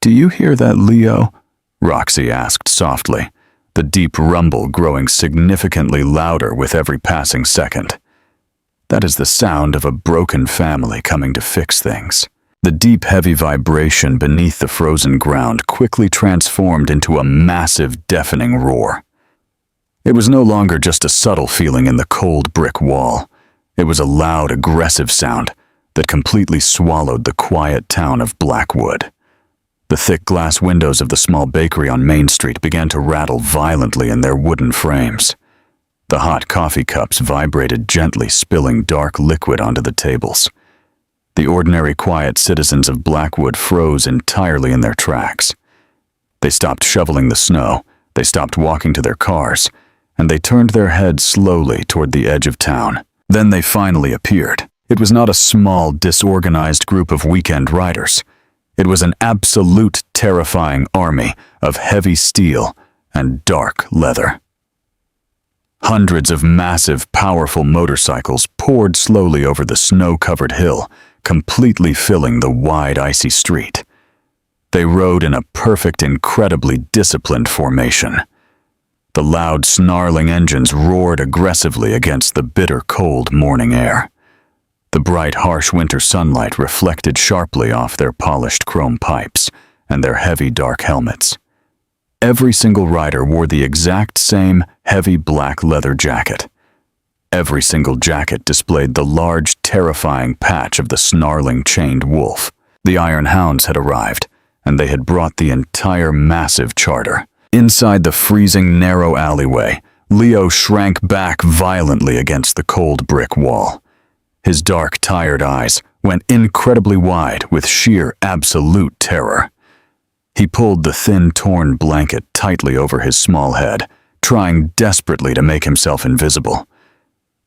"Do you hear that, Leo?" Roxy asked softly, the deep rumble growing significantly louder with every passing second. "That is the sound of a broken family coming to fix things." The deep, heavy vibration beneath the frozen ground quickly transformed into a massive, deafening roar. It was no longer just a subtle feeling in the cold brick wall. It was a loud, aggressive sound that completely swallowed the quiet town of Blackwood. The thick glass windows of the small bakery on Main Street began to rattle violently in their wooden frames. The hot coffee cups vibrated gently, spilling dark liquid onto the tables. The ordinary quiet citizens of Blackwood froze entirely in their tracks. They stopped shoveling the snow, they stopped walking to their cars, and they turned their heads slowly toward the edge of town. Then they finally appeared. It was not a small, disorganized group of weekend riders. It was an absolute terrifying army of heavy steel and dark leather. Hundreds of massive, powerful motorcycles poured slowly over the snow-covered hill, completely filling the wide, icy street. They rode in a perfect, incredibly disciplined formation. The loud, snarling engines roared aggressively against the bitter, cold morning air. The bright, harsh winter sunlight reflected sharply off their polished chrome pipes and their heavy, dark helmets. Every single rider wore the exact same heavy black leather jacket. Every single jacket displayed the large, terrifying patch of the snarling chained wolf. The Iron Hounds had arrived, and they had brought the entire massive charter. Inside the freezing, narrow alleyway, Leo shrank back violently against the cold brick wall. His dark, tired eyes went incredibly wide with sheer, absolute terror. He pulled the thin, torn blanket tightly over his small head, trying desperately to make himself invisible.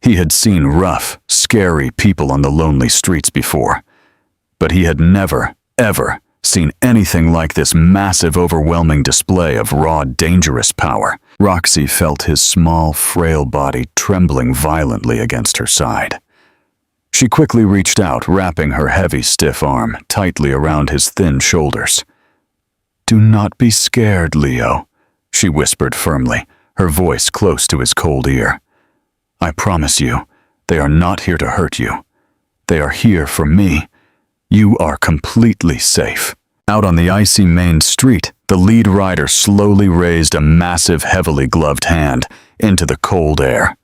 He had seen rough, scary people on the lonely streets before, but he had never, ever seen anything like this massive, overwhelming display of raw, dangerous power. Roxy felt his small, frail body trembling violently against her side. She quickly reached out, wrapping her heavy, stiff arm tightly around his thin shoulders. "Do not be scared, Leo," she whispered firmly, her voice close to his cold ear. "I promise you, they are not here to hurt you. They are here for me. You are completely safe." Out on the icy main street, the lead rider slowly raised a massive, heavily gloved hand into the cold air.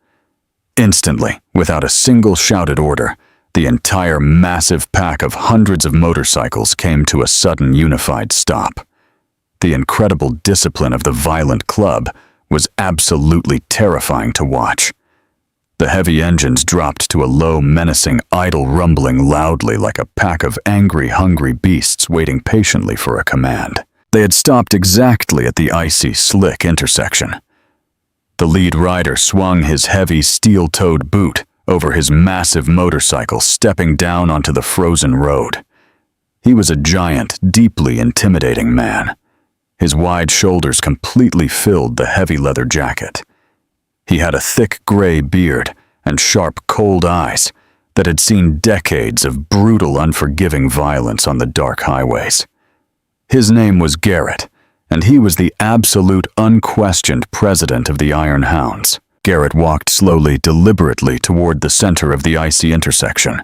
Instantly, without a single shouted order, the entire massive pack of hundreds of motorcycles came to a sudden unified stop. The incredible discipline of the violent club was absolutely terrifying to watch. The heavy engines dropped to a low, menacing, idle rumbling loudly like a pack of angry, hungry beasts waiting patiently for a command. They had stopped exactly at the icy, slick intersection. The lead rider swung his heavy, steel-toed boot over his massive motorcycle, stepping down onto the frozen road. He was a giant, deeply intimidating man. His wide shoulders completely filled the heavy leather jacket. He had a thick gray beard and sharp, cold eyes that had seen decades of brutal, unforgiving violence on the dark highways. His name was Garrett, and he was the absolute, unquestioned president of the Iron Hounds. Garrett walked slowly, deliberately toward the center of the icy intersection.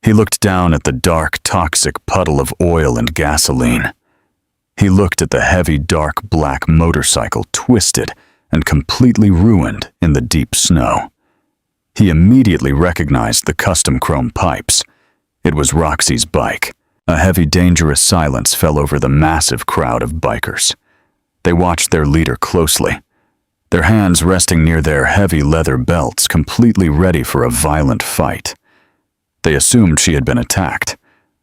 He looked down at the dark, toxic puddle of oil and gasoline. He looked at the heavy, dark black motorcycle twisted and completely ruined in the deep snow. He immediately recognized the custom chrome pipes. It was Roxy's bike. A heavy, dangerous silence fell over the massive crowd of bikers. They watched their leader closely, their hands resting near their heavy leather belts, completely ready for a violent fight. They assumed she had been attacked.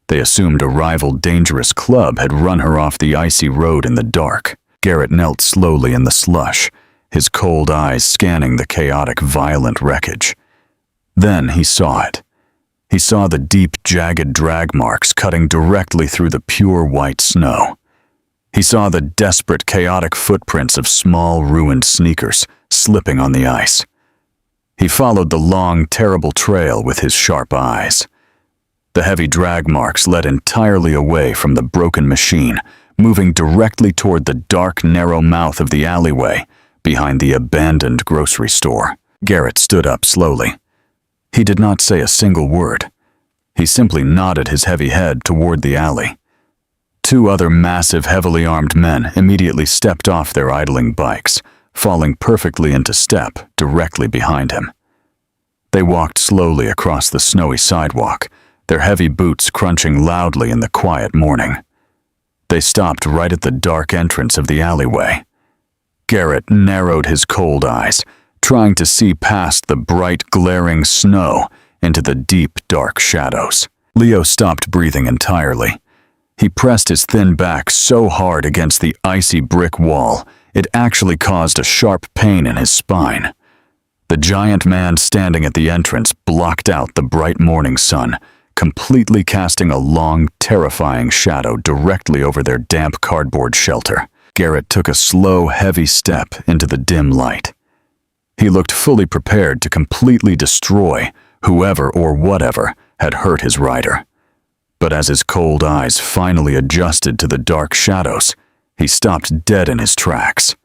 They assumed a rival dangerous club had run her off the icy road in the dark. Garrett knelt slowly in the slush, his cold eyes scanning the chaotic, violent wreckage. Then he saw it. He saw the deep, jagged drag marks cutting directly through the pure white snow. He saw the desperate, chaotic footprints of small, ruined sneakers slipping on the ice. He followed the long, terrible trail with his sharp eyes. The heavy drag marks led entirely away from the broken machine, moving directly toward the dark, narrow mouth of the alleyway behind the abandoned grocery store. Garrett stood up slowly. He did not say a single word. He simply nodded his heavy head toward the alley. Two other massive, heavily armed men immediately stepped off their idling bikes, falling perfectly into step directly behind him. They walked slowly across the snowy sidewalk, their heavy boots crunching loudly in the quiet morning. They stopped right at the dark entrance of the alleyway. Garrett narrowed his cold eyes, trying to see past the bright, glaring snow into the deep, dark shadows. Leo stopped breathing entirely. He pressed his thin back so hard against the icy brick wall, it actually caused a sharp pain in his spine. The giant man standing at the entrance blocked out the bright morning sun, completely casting a long, terrifying shadow directly over their damp cardboard shelter. Garrett took a slow, heavy step into the dim light. He looked fully prepared to completely destroy whoever or whatever had hurt his rider. But as his cold eyes finally adjusted to the dark shadows, he stopped dead in his tracks.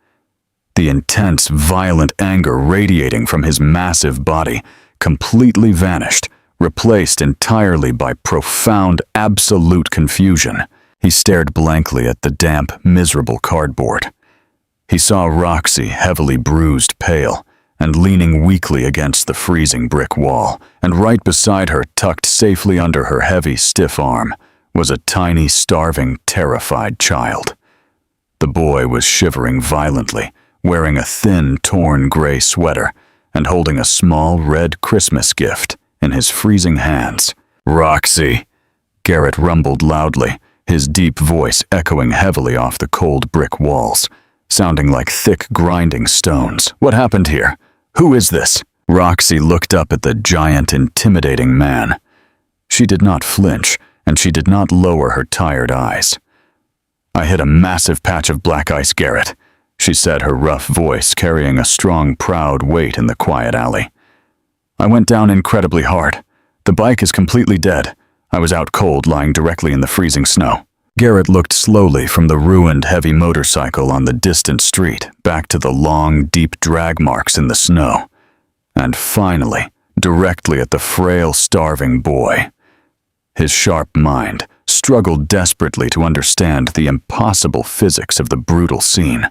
The intense, violent anger radiating from his massive body completely vanished, replaced entirely by profound, absolute confusion. He stared blankly at the damp, miserable cardboard. He saw Roxy, heavily bruised, pale, and leaning weakly against the freezing brick wall, and right beside her, tucked safely under her heavy, stiff arm, was a tiny, starving, terrified child. The boy was shivering violently, wearing a thin, torn gray sweater, and holding a small red Christmas gift in his freezing hands. "Roxy," Garrett rumbled loudly, his deep voice echoing heavily off the cold brick walls, sounding like thick, grinding stones. "What happened here? Who is this?" Roxy looked up at the giant, intimidating man. She did not flinch, and she did not lower her tired eyes. "I hit a massive patch of black ice, Garrett," she said, her rough voice carrying a strong, proud weight in the quiet alley. "I went down incredibly hard. The bike is completely dead. I was out cold, lying directly in the freezing snow." Garrett looked slowly from the ruined heavy motorcycle on the distant street back to the long, deep drag marks in the snow, and finally, directly at the frail, starving boy. His sharp mind struggled desperately to understand the impossible physics of the brutal scene.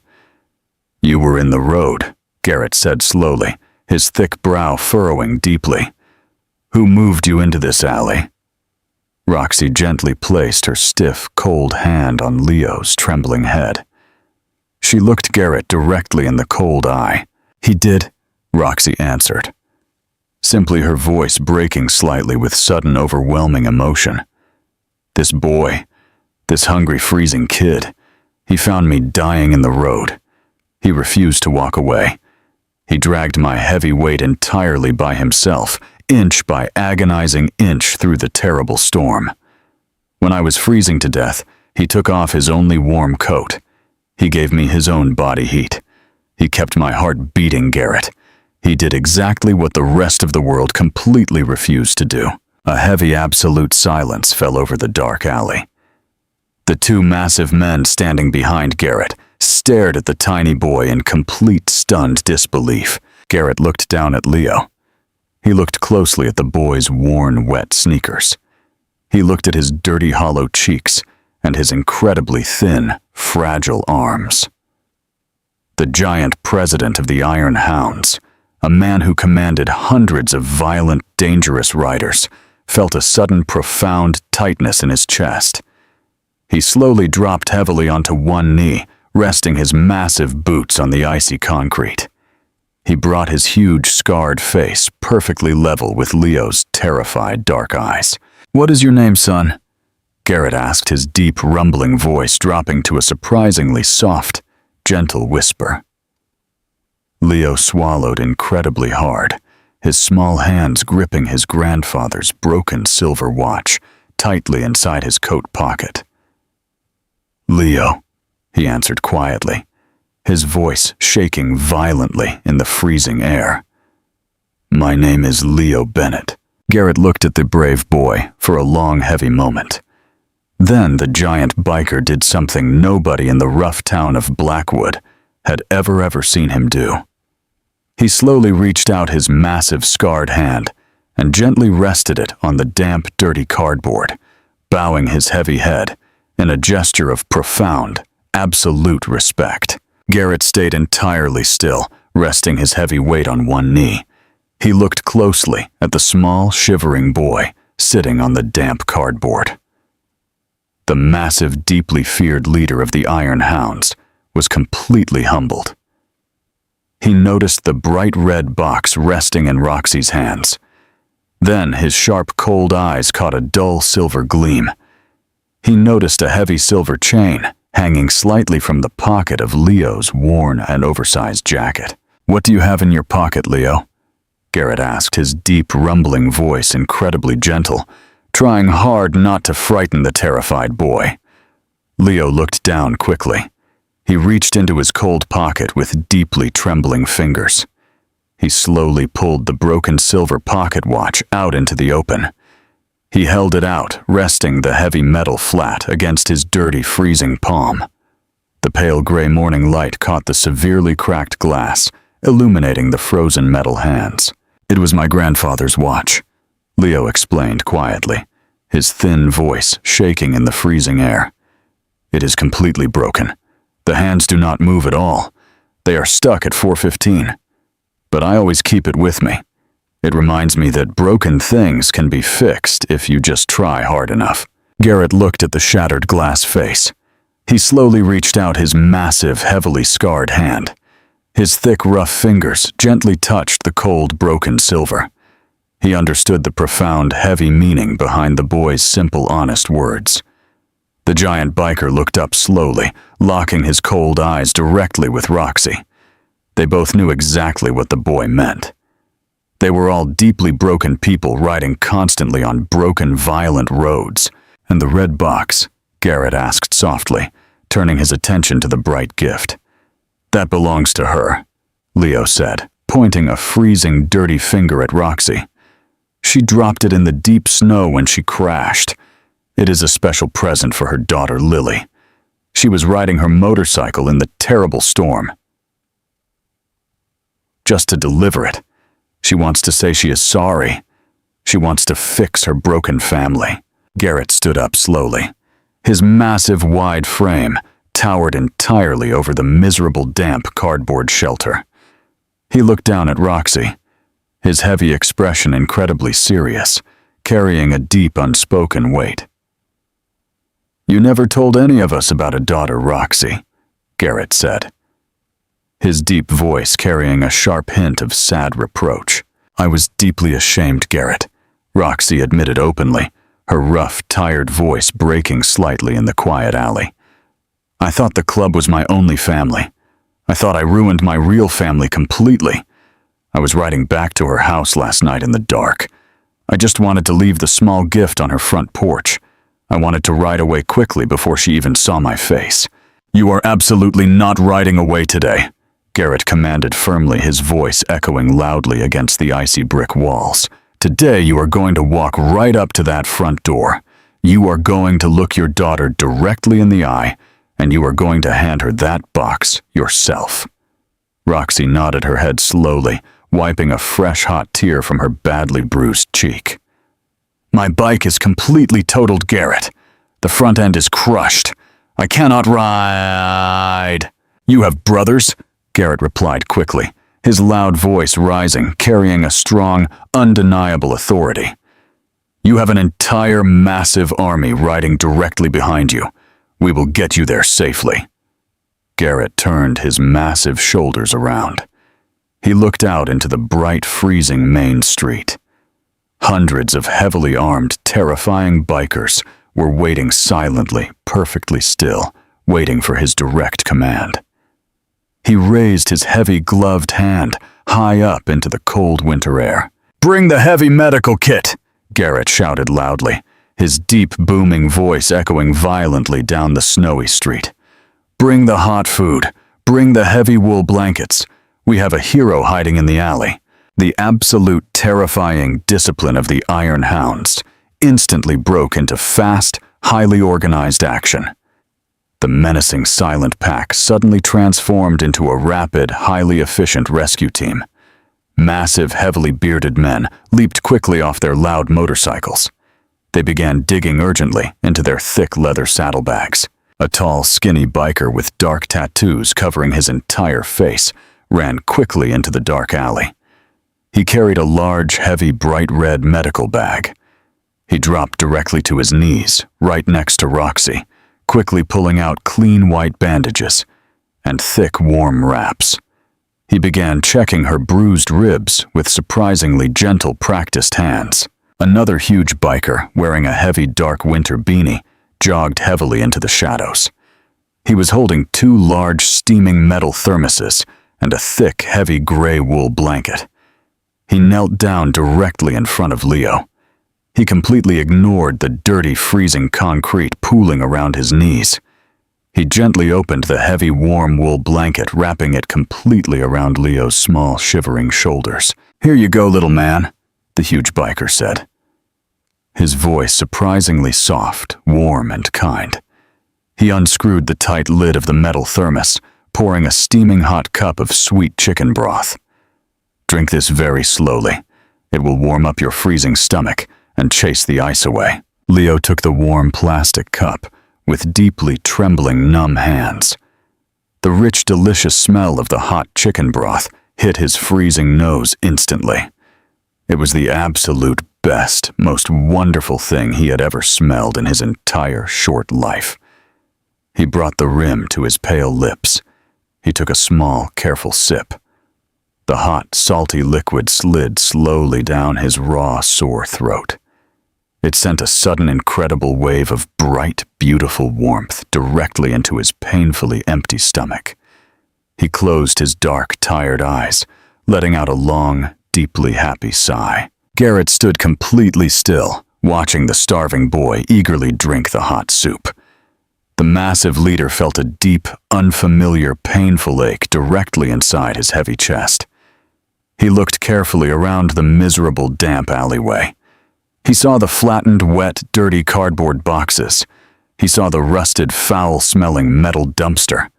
"You were in the road," Garrett said slowly, his thick brow furrowing deeply. "Who moved you into this alley?" Roxy gently placed her stiff, cold hand on Leo's trembling head. She looked Garrett directly in the cold eye. "He did," Roxy answered, simply her voice breaking slightly with sudden, overwhelming emotion. "This boy, this hungry, freezing kid, he found me dying in the road. He refused to walk away. He dragged my heavy weight entirely by himself, inch by agonizing inch through the terrible storm. When I was freezing to death, he took off his only warm coat. He gave me his own body heat. He kept my heart beating, Garrett. He did exactly what the rest of the world completely refused to do." A heavy, absolute silence fell over the dark alley. The two massive men standing behind Garrett stared at the tiny boy in complete, stunned disbelief. Garrett looked down at Leo. He looked closely at the boy's worn, wet sneakers. He looked at his dirty, hollow cheeks and his incredibly thin, fragile arms. The giant president of the Iron Hounds, a man who commanded hundreds of violent, dangerous riders, felt a sudden, profound tightness in his chest. He slowly dropped heavily onto one knee, resting his massive boots on the icy concrete. He brought his huge, scarred face perfectly level with Leo's terrified, dark eyes. "What is your name, son?" Garrett asked, his deep, rumbling voice dropping to a surprisingly soft, gentle whisper. Leo swallowed incredibly hard, his small hands gripping his grandfather's broken silver watch tightly inside his coat pocket. "Leo," he answered quietly, his voice shaking violently in the freezing air. "My name is Leo Bennett." Garrett looked at the brave boy for a long, heavy moment. Then the giant biker did something nobody in the rough town of Blackwood had ever seen him do. He slowly reached out his massive, scarred hand and gently rested it on the damp, dirty cardboard, bowing his heavy head in a gesture of profound, absolute respect. Garrett stayed entirely still, resting his heavy weight on one knee. He looked closely at the small, shivering boy sitting on the damp cardboard. The massive, deeply feared leader of the Iron Hounds was completely humbled. He noticed the bright red box resting in Roxy's hands. Then his sharp, cold eyes caught a dull silver gleam. He noticed a heavy silver chain hanging slightly from the pocket of Leo's worn and oversized jacket. "What do you have in your pocket, Leo?" Garrett asked, his deep, rumbling voice incredibly gentle, trying hard not to frighten the terrified boy. Leo looked down quickly. He reached into his cold pocket with deeply trembling fingers. He slowly pulled the broken silver pocket watch out into the open. He held it out, resting the heavy metal flat against his dirty, freezing palm. The pale gray morning light caught the severely cracked glass, illuminating the frozen metal hands. "It was my grandfather's watch," Leo explained quietly, his thin voice shaking in the freezing air. "It is completely broken. The hands do not move at all. They are stuck at 4:15. But I always keep it with me. It reminds me that broken things can be fixed if you just try hard enough." Garrett looked at the shattered glass face. He slowly reached out his massive, heavily scarred hand. His thick, rough fingers gently touched the cold, broken silver. He understood the profound, heavy meaning behind the boy's simple, honest words. The giant biker looked up slowly, locking his cold eyes directly with Roxy. They both knew exactly what the boy meant. They were all deeply broken people riding constantly on broken, violent roads. "And the red box?" Garrett asked softly, turning his attention to the bright gift. "That belongs to her," Leo said, pointing a freezing, dirty finger at Roxy. "She dropped it in the deep snow when she crashed. It is a special present for her daughter, Lily. She was riding her motorcycle in the terrible storm. Just to deliver it. She wants to say she is sorry. She wants to fix her broken family." Garrett stood up slowly. His massive, wide frame towered entirely over the miserable, damp cardboard shelter. He looked down at Roxy, his heavy expression incredibly serious, carrying a deep, unspoken weight. "You never told any of us about a daughter, Roxy," Garrett said, his deep voice carrying a sharp hint of sad reproach. "I was deeply ashamed, Garrett," Roxy admitted openly, her rough, tired voice breaking slightly in the quiet alley. "I thought the club was my only family. I thought I ruined my real family completely. I was riding back to her house last night in the dark. I just wanted to leave the small gift on her front porch. I wanted to ride away quickly before she even saw my face." "You are absolutely not riding away today," Garrett commanded firmly, his voice echoing loudly against the icy brick walls. "Today you are going to walk right up to that front door. You are going to look your daughter directly in the eye, and you are going to hand her that box yourself." Roxy nodded her head slowly, wiping a fresh hot tear from her badly bruised cheek. "My bike is completely totaled, Garrett. The front end is crushed. I cannot ride." "You have brothers?" Garrett replied quickly, his loud voice rising, carrying a strong, undeniable authority. "You have an entire massive army riding directly behind you. We will get you there safely." Garrett turned his massive shoulders around. He looked out into the bright, freezing main street. Hundreds of heavily armed, terrifying bikers were waiting silently, perfectly still, waiting for his direct command. He raised his heavy gloved hand high up into the cold winter air. "Bring the heavy medical kit!" Garrett shouted loudly, his deep, booming voice echoing violently down the snowy street. "Bring the hot food! Bring the heavy wool blankets! We have a hero hiding in the alley." The absolute terrifying discipline of the Iron Hounds instantly broke into fast, highly organized action. The menacing silent pack suddenly transformed into a rapid, highly efficient rescue team. Massive, heavily bearded men leaped quickly off their loud motorcycles. They began digging urgently into their thick leather saddlebags. A tall, skinny biker with dark tattoos covering his entire face ran quickly into the dark alley. He carried a large, heavy, bright red medical bag. He dropped directly to his knees, right next to Roxy, quickly pulling out clean white bandages and thick, warm wraps. He began checking her bruised ribs with surprisingly gentle, practiced hands. Another huge biker, wearing a heavy, dark winter beanie, jogged heavily into the shadows. He was holding 2 large, steaming metal thermoses and a thick, heavy gray wool blanket. He knelt down directly in front of Leo. He completely ignored the dirty, freezing concrete pooling around his knees. He gently opened the heavy, warm wool blanket, wrapping it completely around Leo's small, shivering shoulders. "Here you go, little man," the huge biker said. His voice surprisingly soft, warm, and kind. He unscrewed the tight lid of the metal thermos, pouring a steaming hot cup of sweet chicken broth. "Drink this very slowly. It will warm up your freezing stomach and chase the ice away." Leo took the warm plastic cup with deeply trembling, numb hands. The rich, delicious smell of the hot chicken broth hit his freezing nose instantly. It was the absolute best, most wonderful thing he had ever smelled in his entire short life. He brought the rim to his pale lips. He took a small, careful sip. The hot, salty liquid slid slowly down his raw, sore throat. It sent a sudden, incredible wave of bright, beautiful warmth directly into his painfully empty stomach. He closed his dark, tired eyes, letting out a long, deeply happy sigh. Garrett stood completely still, watching the starving boy eagerly drink the hot soup. The massive leader felt a deep, unfamiliar, painful ache directly inside his heavy chest. He looked carefully around the miserable, damp alleyway. He saw the flattened, wet, dirty cardboard boxes. He saw the rusted, foul-smelling metal dumpster.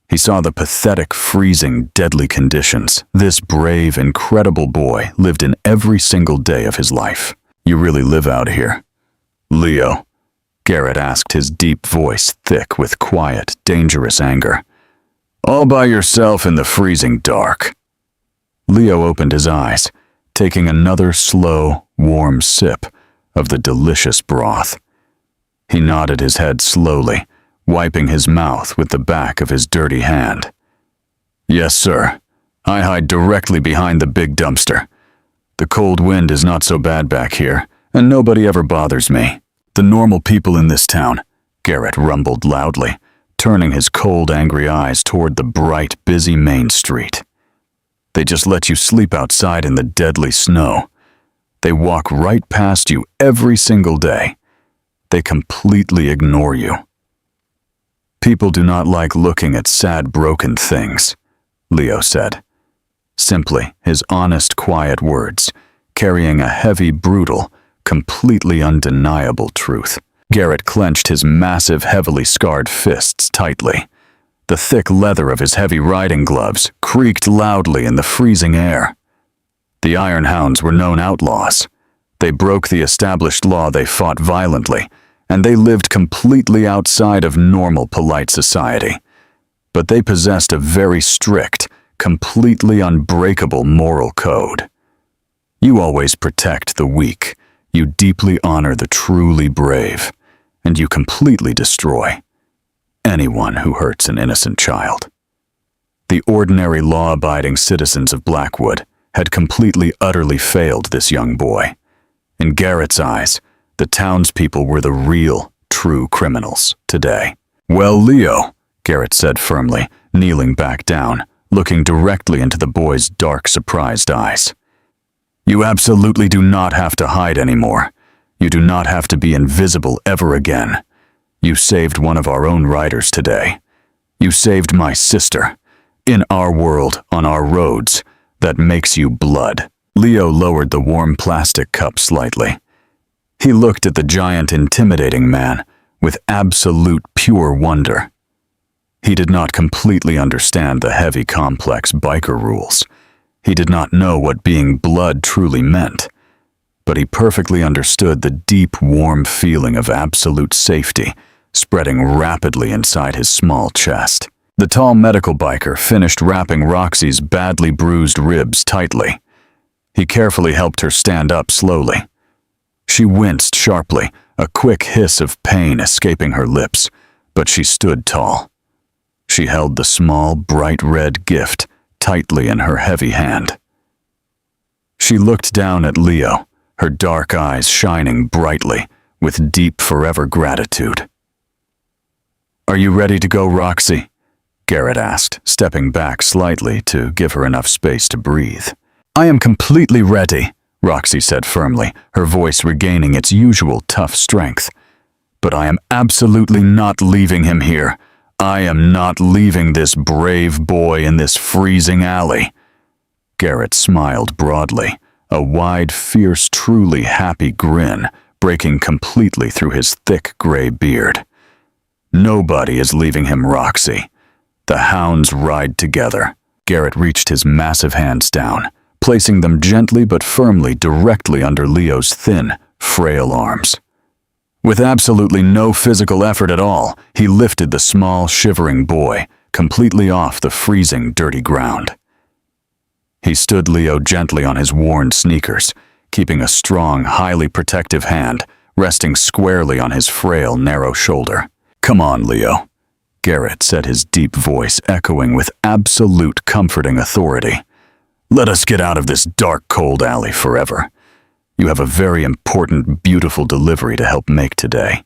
He saw the pathetic, freezing, deadly conditions this brave, incredible boy lived in every single day of his life. "You really live out here, Leo?" Garrett asked, his deep voice thick with quiet, dangerous anger. "All by yourself in the freezing dark." Leo opened his eyes, taking another slow, warm sip of the delicious broth. He nodded his head slowly, wiping his mouth with the back of his dirty hand. "Yes, sir. I hide directly behind the big dumpster. The cold wind is not so bad back here, and nobody ever bothers me. The normal people in this town," Garrett rumbled loudly, turning his cold, angry eyes toward the bright, busy main street. "They just let you sleep outside in the deadly snow. They walk right past you every single day. They completely ignore you. People do not like looking at sad, broken things," Leo said. Simply, his honest, quiet words, carrying a heavy, brutal, completely undeniable truth. Garrett clenched his massive, heavily scarred fists tightly. The thick leather of his heavy riding gloves creaked loudly in the freezing air. The Iron Hounds were known outlaws. They broke the established law, they fought violently, and they lived completely outside of normal, polite society. But they possessed a very strict, completely unbreakable moral code. You always protect the weak, you deeply honor the truly brave, and you completely destroy anyone who hurts an innocent child. The ordinary law-abiding citizens of Blackwood had completely, utterly failed this young boy. In Garrett's eyes, the townspeople were the real, true criminals today. "Well, Leo," Garrett said firmly, kneeling back down, looking directly into the boy's dark, surprised eyes. "You absolutely do not have to hide anymore. You do not have to be invisible ever again. You saved one of our own riders today. You saved my sister. In our world, on our roads, that makes you blood." Leo lowered the warm plastic cup slightly. He looked at the giant, intimidating man with absolute, pure wonder. He did not completely understand the heavy, complex biker rules. He did not know what being blood truly meant. But he perfectly understood the deep, warm feeling of absolute safety spreading rapidly inside his small chest. The tall medical biker finished wrapping Roxy's badly bruised ribs tightly. He carefully helped her stand up slowly. She winced sharply, a quick hiss of pain escaping her lips, but she stood tall. She held the small, bright red gift tightly in her heavy hand. She looked down at Leo, her dark eyes shining brightly with deep, forever gratitude. "Are you ready to go, Roxy?" Garrett asked, stepping back slightly to give her enough space to breathe. "I am completely ready," Roxy said firmly, her voice regaining its usual tough strength. "But I am absolutely not leaving him here. I am not leaving this brave boy in this freezing alley." Garrett smiled broadly, a wide, fierce, truly happy grin breaking completely through his thick gray beard. "Nobody is leaving him, Roxy. The hounds ride together." Garrett reached his massive hands down, placing them gently but firmly directly under Leo's thin, frail arms. With absolutely no physical effort at all, he lifted the small, shivering boy completely off the freezing, dirty ground. He stood Leo gently on his worn sneakers, keeping a strong, highly protective hand resting squarely on his frail, narrow shoulder. "Come on, Leo," Garrett said, his deep voice echoing with absolute comforting authority. "Let us get out of this dark, cold alley forever. You have a very important, beautiful delivery to help make today."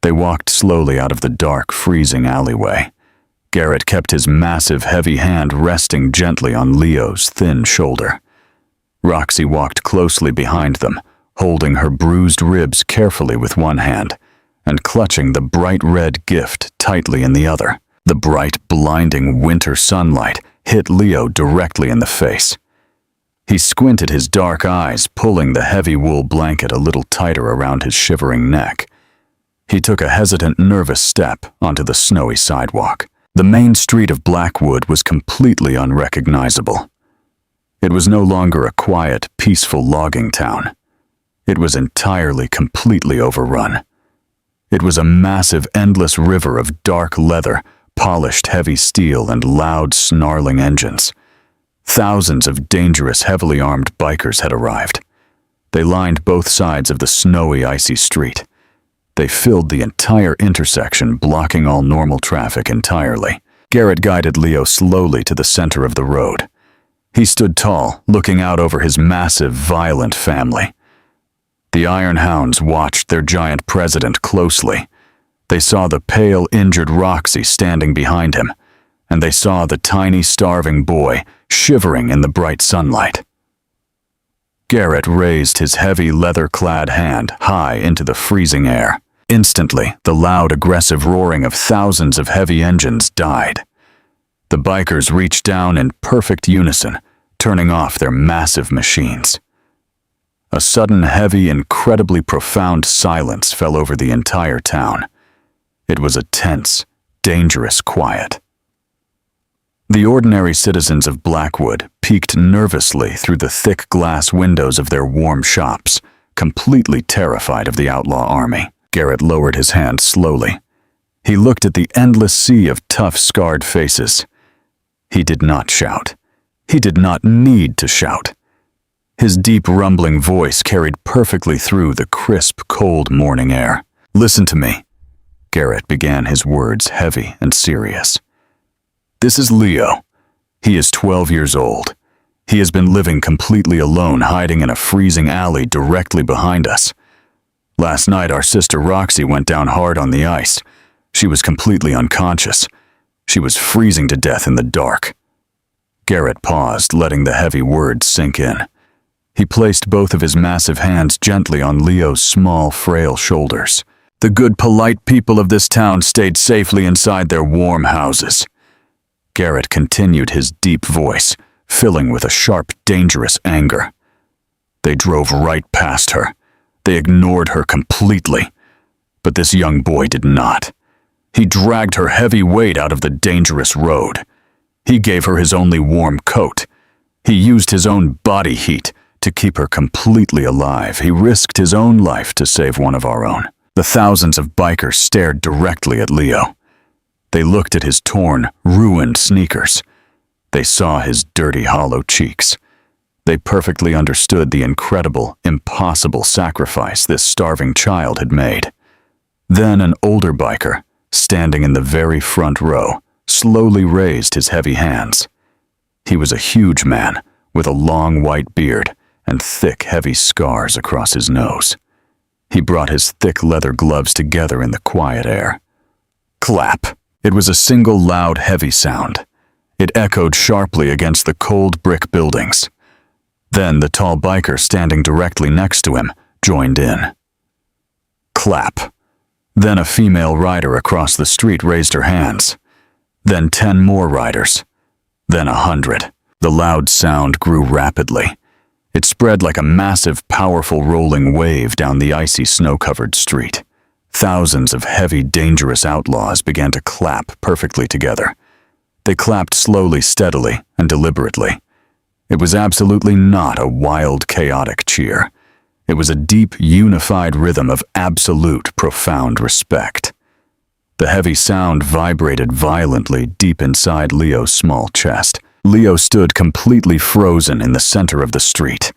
They walked slowly out of the dark, freezing alleyway. Garrett kept his massive, heavy hand resting gently on Leo's thin shoulder. Roxy walked closely behind them, holding her bruised ribs carefully with one hand and clutching the bright red gift tightly in the other. The bright, blinding winter sunlight hit Leo directly in the face. He squinted his dark eyes, pulling the heavy wool blanket a little tighter around his shivering neck. He took a hesitant, nervous step onto the snowy sidewalk. The main street of Blackwood was completely unrecognizable. It was no longer a quiet, peaceful logging town. It was entirely, completely overrun. It was a massive, endless river of dark leather, polished heavy steel, and loud, snarling engines. Thousands of dangerous, heavily armed bikers had arrived. They lined both sides of the snowy, icy street. They filled the entire intersection, blocking all normal traffic entirely. Garrett guided Leo slowly to the center of the road. He stood tall, looking out over his massive, violent family. The Iron Hounds watched their giant president closely. They saw the pale, injured Roxy standing behind him, and they saw the tiny, starving boy shivering in the bright sunlight. Garrett raised his heavy, leather-clad hand high into the freezing air. Instantly, the loud, aggressive roaring of thousands of heavy engines died. The bikers reached down in perfect unison, turning off their massive machines. A sudden, heavy, incredibly profound silence fell over the entire town. It was a tense, dangerous quiet. The ordinary citizens of Blackwood peeked nervously through the thick glass windows of their warm shops, completely terrified of the outlaw army. Garrett lowered his hand slowly. He looked at the endless sea of tough, scarred faces. He did not shout. He did not need to shout. His deep, rumbling voice carried perfectly through the crisp, cold morning air. "Listen to me." Garrett began, his words heavy and serious. "This is Leo. He is 12 years old. He has been living completely alone, hiding in a freezing alley directly behind us. Last night, our sister Roxy went down hard on the ice. She was completely unconscious. She was freezing to death in the dark." Garrett paused, letting the heavy words sink in. He placed both of his massive hands gently on Leo's small, frail shoulders. "The good, polite people of this town stayed safely inside their warm houses." Garrett continued, his deep voice filling with a sharp, dangerous anger. "They drove right past her. They ignored her completely. But this young boy did not. He dragged her heavy weight out of the dangerous road. He gave her his only warm coat. He used his own body heat to keep her completely alive. He risked his own life to save one of our own." The thousands of bikers stared directly at Leo. They looked at his torn, ruined sneakers. They saw his dirty, hollow cheeks. They perfectly understood the incredible, impossible sacrifice this starving child had made. Then an older biker, standing in the very front row, slowly raised his heavy hands. He was a huge man, with a long white beard and thick, heavy scars across his nose. He brought his thick leather gloves together in the quiet air. Clap! It was a single loud, heavy sound. It echoed sharply against the cold brick buildings. Then the tall biker standing directly next to him joined in. Clap! Then a female rider across the street raised her hands. Then 10 more riders. Then 100. The loud sound grew rapidly. It spread like a massive, powerful rolling wave down the icy, snow-covered street. Thousands of heavy, dangerous outlaws began to clap perfectly together. They clapped slowly, steadily, and deliberately. It was absolutely not a wild, chaotic cheer. It was a deep, unified rhythm of absolute, profound respect. The heavy sound vibrated violently deep inside Leo's small chest. Leo stood completely frozen in the center of the street.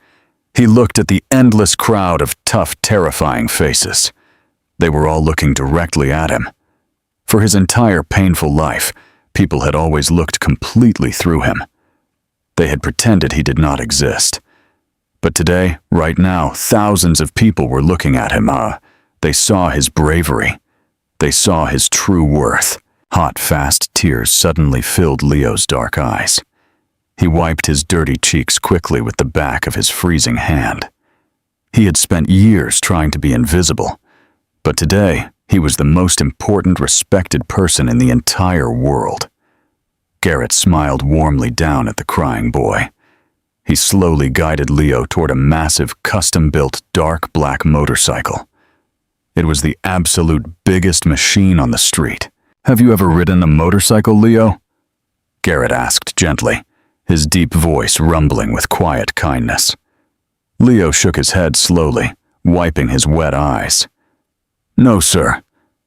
He looked at the endless crowd of tough, terrifying faces. They were all looking directly at him. For his entire painful life, people had always looked completely through him. They had pretended he did not exist. But today, right now, thousands of people were looking at him. They saw his bravery. They saw his true worth. Hot, fast tears suddenly filled Leo's dark eyes. He wiped his dirty cheeks quickly with the back of his freezing hand. He had spent years trying to be invisible, but today he was the most important, respected person in the entire world. Garrett smiled warmly down at the crying boy. He slowly guided Leo toward a massive, custom-built, dark black motorcycle. It was the absolute biggest machine on the street. "Have you ever ridden a motorcycle, Leo?" Garrett asked gently, his deep voice rumbling with quiet kindness. Leo shook his head slowly, wiping his wet eyes. "No, sir.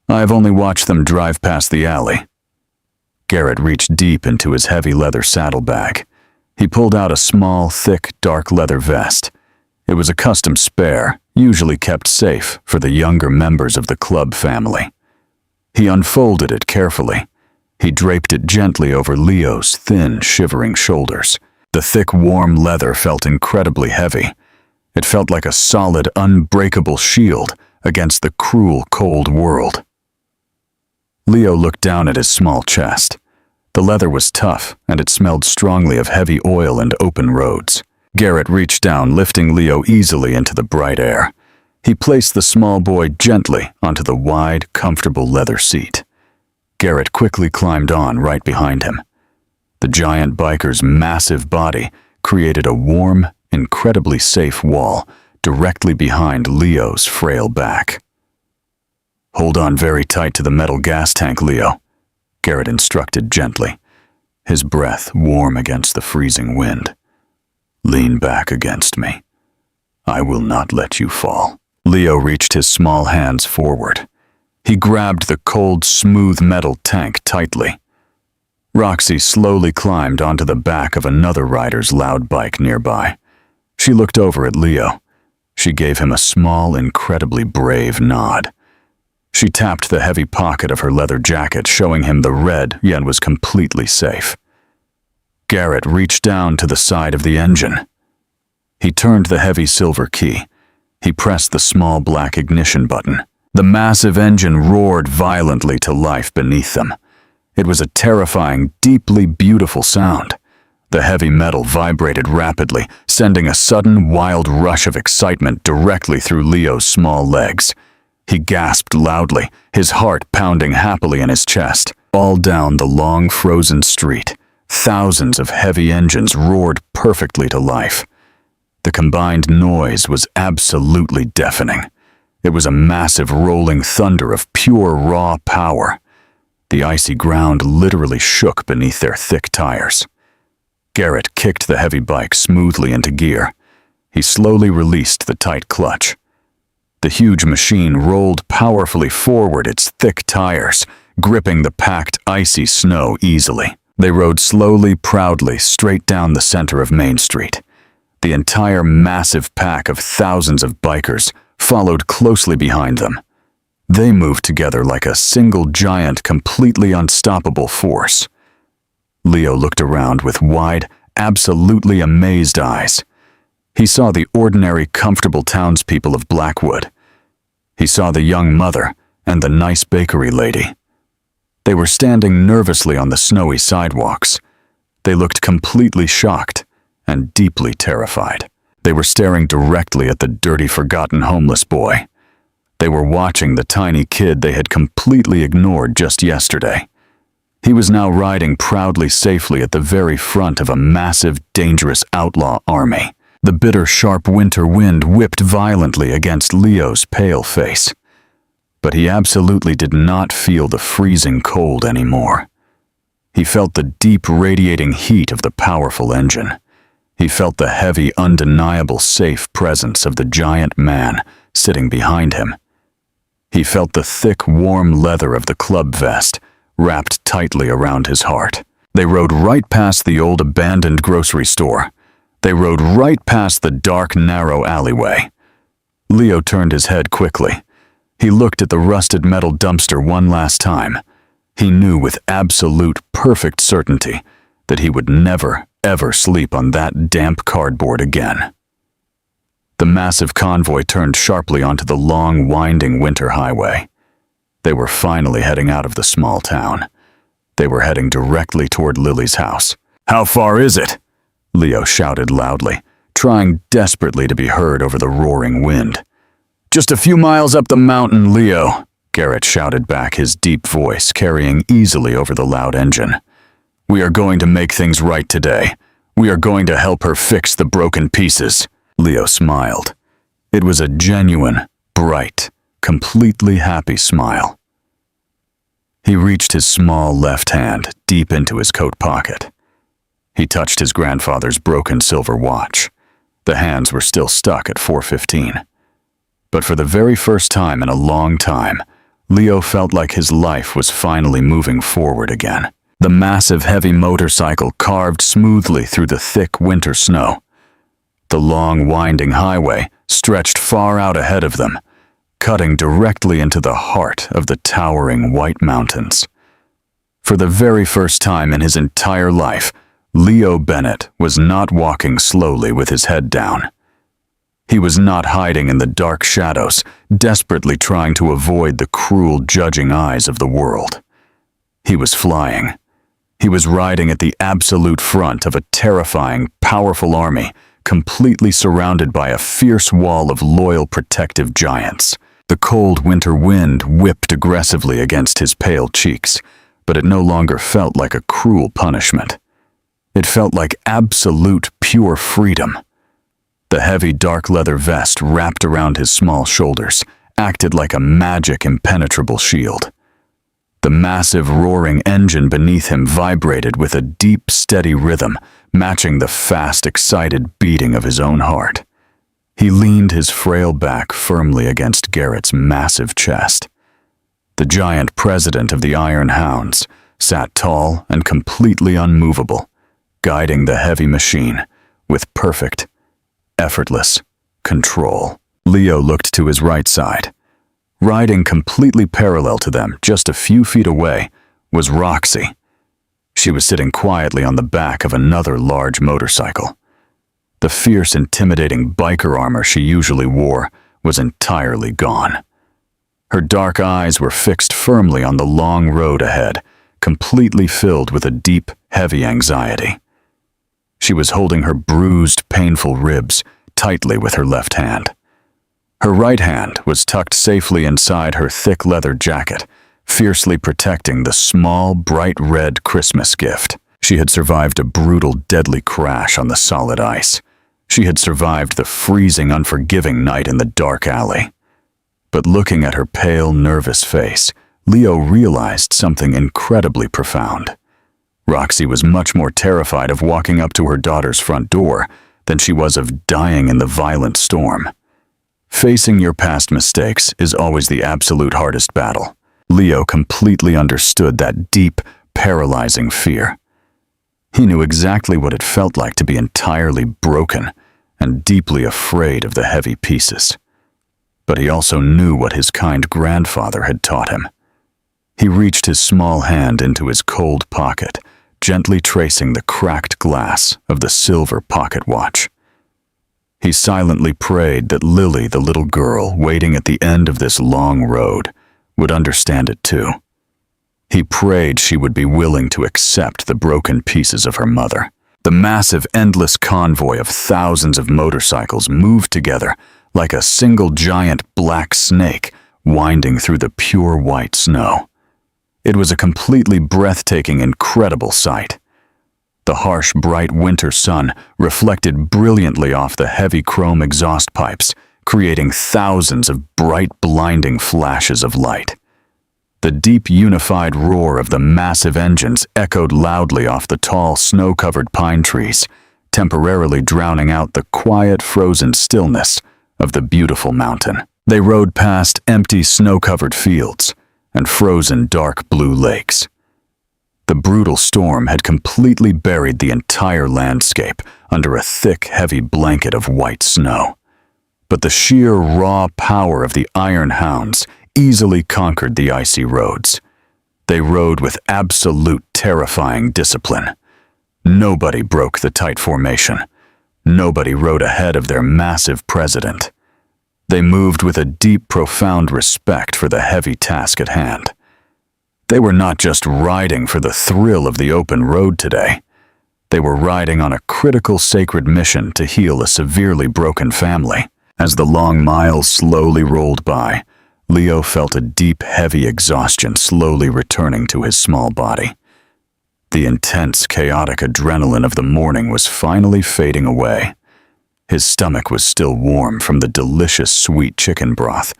I've only watched them drive past the alley." Garrett reached deep into his heavy leather saddlebag. He pulled out a small, thick, dark leather vest. It was a custom spare, usually kept safe for the younger members of the club family. He unfolded it carefully. He draped it gently over Leo's thin, shivering shoulders. The thick, warm leather felt incredibly heavy. It felt like a solid, unbreakable shield against the cruel, cold world. Leo looked down at his small chest. The leather was tough, and it smelled strongly of heavy oil and open roads. Garrett reached down, lifting Leo easily into the bright air. He placed the small boy gently onto the wide, comfortable leather seat. Garrett quickly climbed on right behind him. The giant biker's massive body created a warm, incredibly safe wall directly behind Leo's frail back. "Hold on very tight to the metal gas tank, Leo," Garrett instructed gently, his breath warm against the freezing wind. "Lean back against me. I will not let you fall." Leo reached his small hands forward. He grabbed the cold, smooth metal tank tightly. Roxy slowly climbed onto the back of another rider's loud bike nearby. She looked over at Leo. She gave him a small, incredibly brave nod. She tapped the heavy pocket of her leather jacket, showing him the red, yet was completely safe. Garrett reached down to the side of the engine. He turned the heavy silver key. He pressed the small black ignition button. The massive engine roared violently to life beneath them. It was a terrifying, deeply beautiful sound. The heavy metal vibrated rapidly, sending a sudden, wild rush of excitement directly through Leo's small legs. He gasped loudly, his heart pounding happily in his chest. All down the long, frozen street, thousands of heavy engines roared perfectly to life. The combined noise was absolutely deafening. It was a massive rolling thunder of pure raw power. The icy ground literally shook beneath their thick tires. Garrett kicked the heavy bike smoothly into gear. He slowly released the tight clutch. The huge machine rolled powerfully forward, its thick tires gripping the packed, icy snow easily. They rode slowly, proudly, straight down the center of Main Street. The entire massive pack of thousands of bikers followed closely behind them. They moved together like a single giant, completely unstoppable force. Leo looked around with wide, absolutely amazed eyes. He saw the ordinary, comfortable townspeople of Blackwood. He saw the young mother and the nice bakery lady. They were standing nervously on the snowy sidewalks. They looked completely shocked and deeply terrified. They were staring directly at the dirty, forgotten homeless boy. They were watching the tiny kid they had completely ignored just yesterday. He was now riding proudly safely at the very front of a massive, dangerous outlaw army. The bitter, sharp winter wind whipped violently against Leo's pale face. But he absolutely did not feel the freezing cold anymore. He felt the deep, radiating heat of the powerful engine. He felt the heavy, undeniable, safe presence of the giant man sitting behind him. He felt the thick, warm leather of the club vest wrapped tightly around his heart. They rode right past the old abandoned grocery store. They rode right past the dark, narrow alleyway. Leo turned his head quickly. He looked at the rusted metal dumpster one last time. He knew with absolute, perfect certainty that he would never, ever sleep on that damp cardboard again. The massive convoy turned sharply onto the long, winding winter highway. They were finally heading out of the small town. They were heading directly toward Lily's house. "How far is it?" Leo shouted loudly, trying desperately to be heard over the roaring wind. "Just a few miles up the mountain, Leo," Garrett shouted back, his deep voice carrying easily over the loud engine. "We are going to make things right today. We are going to help her fix the broken pieces." Leo smiled. It was a genuine, bright, completely happy smile. He reached his small left hand deep into his coat pocket. He touched his grandfather's broken silver watch. The hands were still stuck at 4:15. But for the very first time in a long time, Leo felt like his life was finally moving forward again. The massive, heavy motorcycle carved smoothly through the thick winter snow. The long, winding highway stretched far out ahead of them, cutting directly into the heart of the towering White Mountains. For the very first time in his entire life, Leo Bennett was not walking slowly with his head down. He was not hiding in the dark shadows, desperately trying to avoid the cruel, judging eyes of the world. He was flying. He was riding at the absolute front of a terrifying, powerful army, completely surrounded by a fierce wall of loyal, protective giants. The cold winter wind whipped aggressively against his pale cheeks, but it no longer felt like a cruel punishment. It felt like absolute, pure freedom. The heavy, dark leather vest wrapped around his small shoulders acted like a magic, impenetrable shield. The massive, roaring engine beneath him vibrated with a deep, steady rhythm, matching the fast, excited beating of his own heart. He leaned his frail back firmly against Garrett's massive chest. The giant president of the Iron Hounds sat tall and completely unmovable, guiding the heavy machine with perfect, effortless control. Leo looked to his right side. Riding completely parallel to them, just a few feet away, was Roxy. She was sitting quietly on the back of another large motorcycle. The fierce, intimidating biker armor she usually wore was entirely gone. Her dark eyes were fixed firmly on the long road ahead, completely filled with a deep, heavy anxiety. She was holding her bruised, painful ribs tightly with her left hand. Her right hand was tucked safely inside her thick leather jacket, fiercely protecting the small, bright red Christmas gift. She had survived a brutal, deadly crash on the solid ice. She had survived the freezing, unforgiving night in the dark alley. But looking at her pale, nervous face, Leo realized something incredibly profound. Roxy was much more terrified of walking up to her daughter's front door than she was of dying in the violent storm. Facing your past mistakes is always the absolute hardest battle. Leo completely understood that deep, paralyzing fear. He knew exactly what it felt like to be entirely broken and deeply afraid of the heavy pieces. But he also knew what his kind grandfather had taught him. He reached his small hand into his cold pocket, gently tracing the cracked glass of the silver pocket watch. He silently prayed that Lily, the little girl waiting at the end of this long road, would understand it too. He prayed she would be willing to accept the broken pieces of her mother. The massive, endless convoy of thousands of motorcycles moved together like a single giant black snake winding through the pure white snow. It was a completely breathtaking, incredible sight. The harsh, bright winter sun reflected brilliantly off the heavy chrome exhaust pipes, creating thousands of bright, blinding flashes of light. The deep, unified roar of the massive engines echoed loudly off the tall, snow-covered pine trees, temporarily drowning out the quiet, frozen stillness of the beautiful mountain. They rode past empty, snow-covered fields and frozen, dark blue lakes. The brutal storm had completely buried the entire landscape under a thick, heavy blanket of white snow. But the sheer, raw power of the Iron Hounds easily conquered the icy roads. They rode with absolute terrifying discipline. Nobody broke the tight formation. Nobody rode ahead of their massive president. They moved with a deep, profound respect for the heavy task at hand. They were not just riding for the thrill of the open road today. They were riding on a critical, sacred mission to heal a severely broken family. As the long miles slowly rolled by, Leo felt a deep, heavy exhaustion slowly returning to his small body. The intense, chaotic adrenaline of the morning was finally fading away. His stomach was still warm from the delicious sweet chicken broth,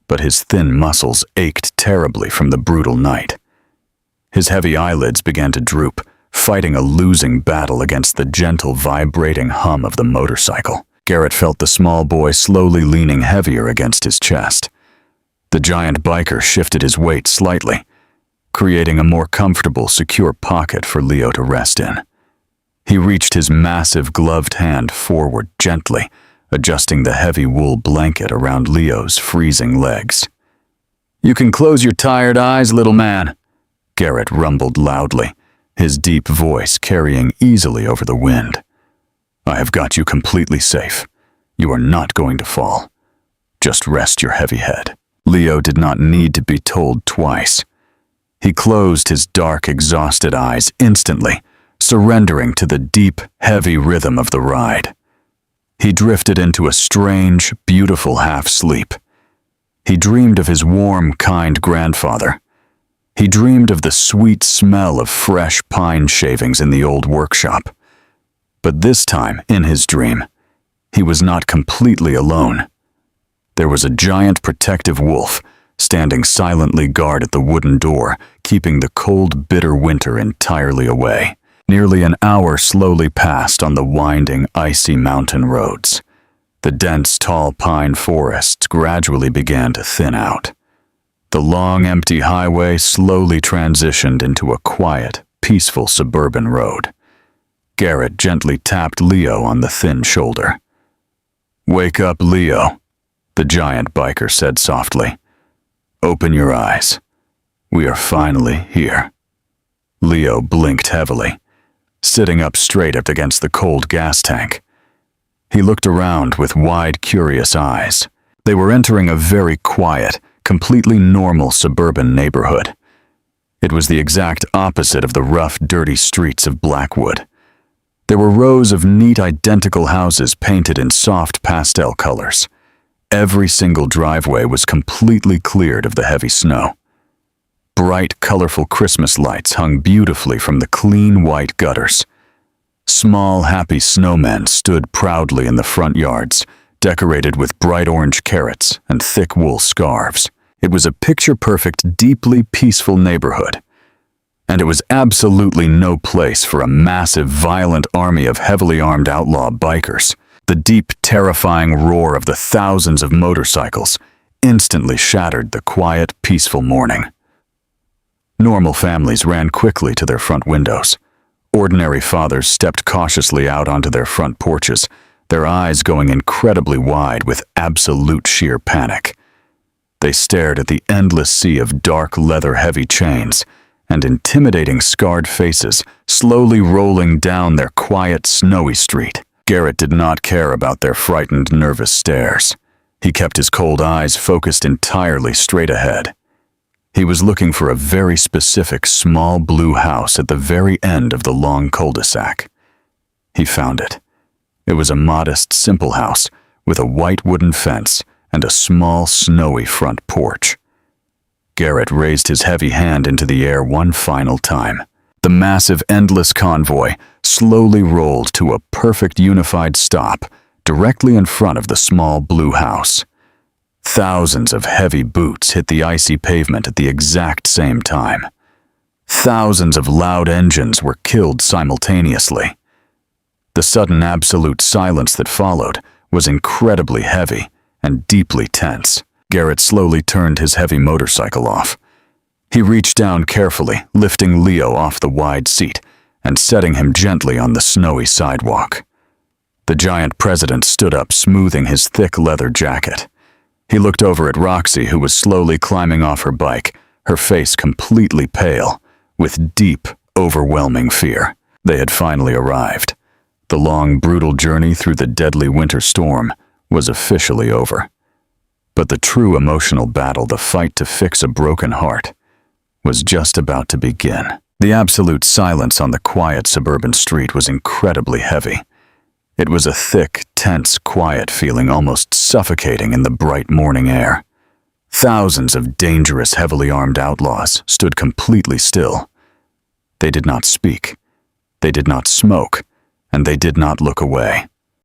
but his thin muscles ached terribly from the brutal night. His heavy eyelids began to droop, fighting a losing battle against the gentle, vibrating hum of the motorcycle. Garrett felt the small boy slowly leaning heavier against his chest. The giant biker shifted his weight slightly, creating a more comfortable, secure pocket for Leo to rest in. He reached his massive gloved hand forward gently, adjusting the heavy wool blanket around Leo's freezing legs. "You can close your tired eyes, little man," Garrett rumbled loudly, his deep voice carrying easily over the wind. "I have got you completely safe. You are not going to fall. Just rest your heavy head." Leo did not need to be told twice. He closed his dark, exhausted eyes instantly, surrendering to the deep, heavy rhythm of the ride. He drifted into a strange, beautiful half-sleep. He dreamed of his warm, kind grandfather. He dreamed of the sweet smell of fresh pine shavings in the old workshop. But this time, in his dream, he was not completely alone. There was a giant protective wolf standing silently guard at the wooden door, keeping the cold, bitter winter entirely away. Nearly an hour slowly passed on the winding, icy mountain roads. The dense, tall pine forests gradually began to thin out. The long, empty highway slowly transitioned into a quiet, peaceful suburban road. Garrett gently tapped Leo on the thin shoulder. "Wake up, Leo," the giant biker said softly. "Open your eyes. We are finally here." Leo blinked heavily, sitting up straight up against the cold gas tank. He looked around with wide, curious eyes. They were entering a very quiet, completely normal suburban neighborhood. It was the exact opposite of the rough, dirty streets of Blackwood. There were rows of neat, identical houses painted in soft pastel colors. Every single driveway was completely cleared of the heavy snow. Bright, colorful Christmas lights hung beautifully from the clean, white gutters. Small, happy snowmen stood proudly in the front yards, decorated with bright orange carrots and thick wool scarves. It was a picture-perfect, deeply peaceful neighborhood. And it was absolutely no place for a massive, violent army of heavily armed outlaw bikers. The deep, terrifying roar of the thousands of motorcycles instantly shattered the quiet, peaceful morning. Normal families ran quickly to their front windows. Ordinary fathers stepped cautiously out onto their front porches, their eyes going incredibly wide with absolute sheer panic. They stared at the endless sea of dark leather-heavy chains and intimidating scarred faces slowly rolling down their quiet, snowy street. Garrett did not care about their frightened, nervous stares. He kept his cold eyes focused entirely straight ahead. He was looking for a very specific small blue house at the very end of the long cul-de-sac. He found it. It was a modest, simple house with a white wooden fence and a small, snowy front porch. Garrett raised his heavy hand into the air one final time. The massive, endless convoy slowly rolled to a perfect unified stop directly in front of the small blue house. Thousands of heavy boots hit the icy pavement at the exact same time. Thousands of loud engines were killed simultaneously. The sudden absolute silence that followed was incredibly heavy and deeply tense. Garrett slowly turned his heavy motorcycle off. He reached down carefully, lifting Leo off the wide seat and setting him gently on the snowy sidewalk. The giant president stood up, smoothing his thick leather jacket. He looked over at Roxy, who was slowly climbing off her bike, her face completely pale, with deep, overwhelming fear. They had finally arrived. The long, brutal journey through the deadly winter storm was officially over. But the true emotional battle, the fight to fix a broken heart, was just about to begin. The absolute silence on the quiet suburban street was incredibly heavy. It was a thick, tense, quiet feeling, almost suffocating in the bright morning air. Thousands of dangerous, heavily armed outlaws stood completely still. They did not speak. They did not smoke, and they did not look away.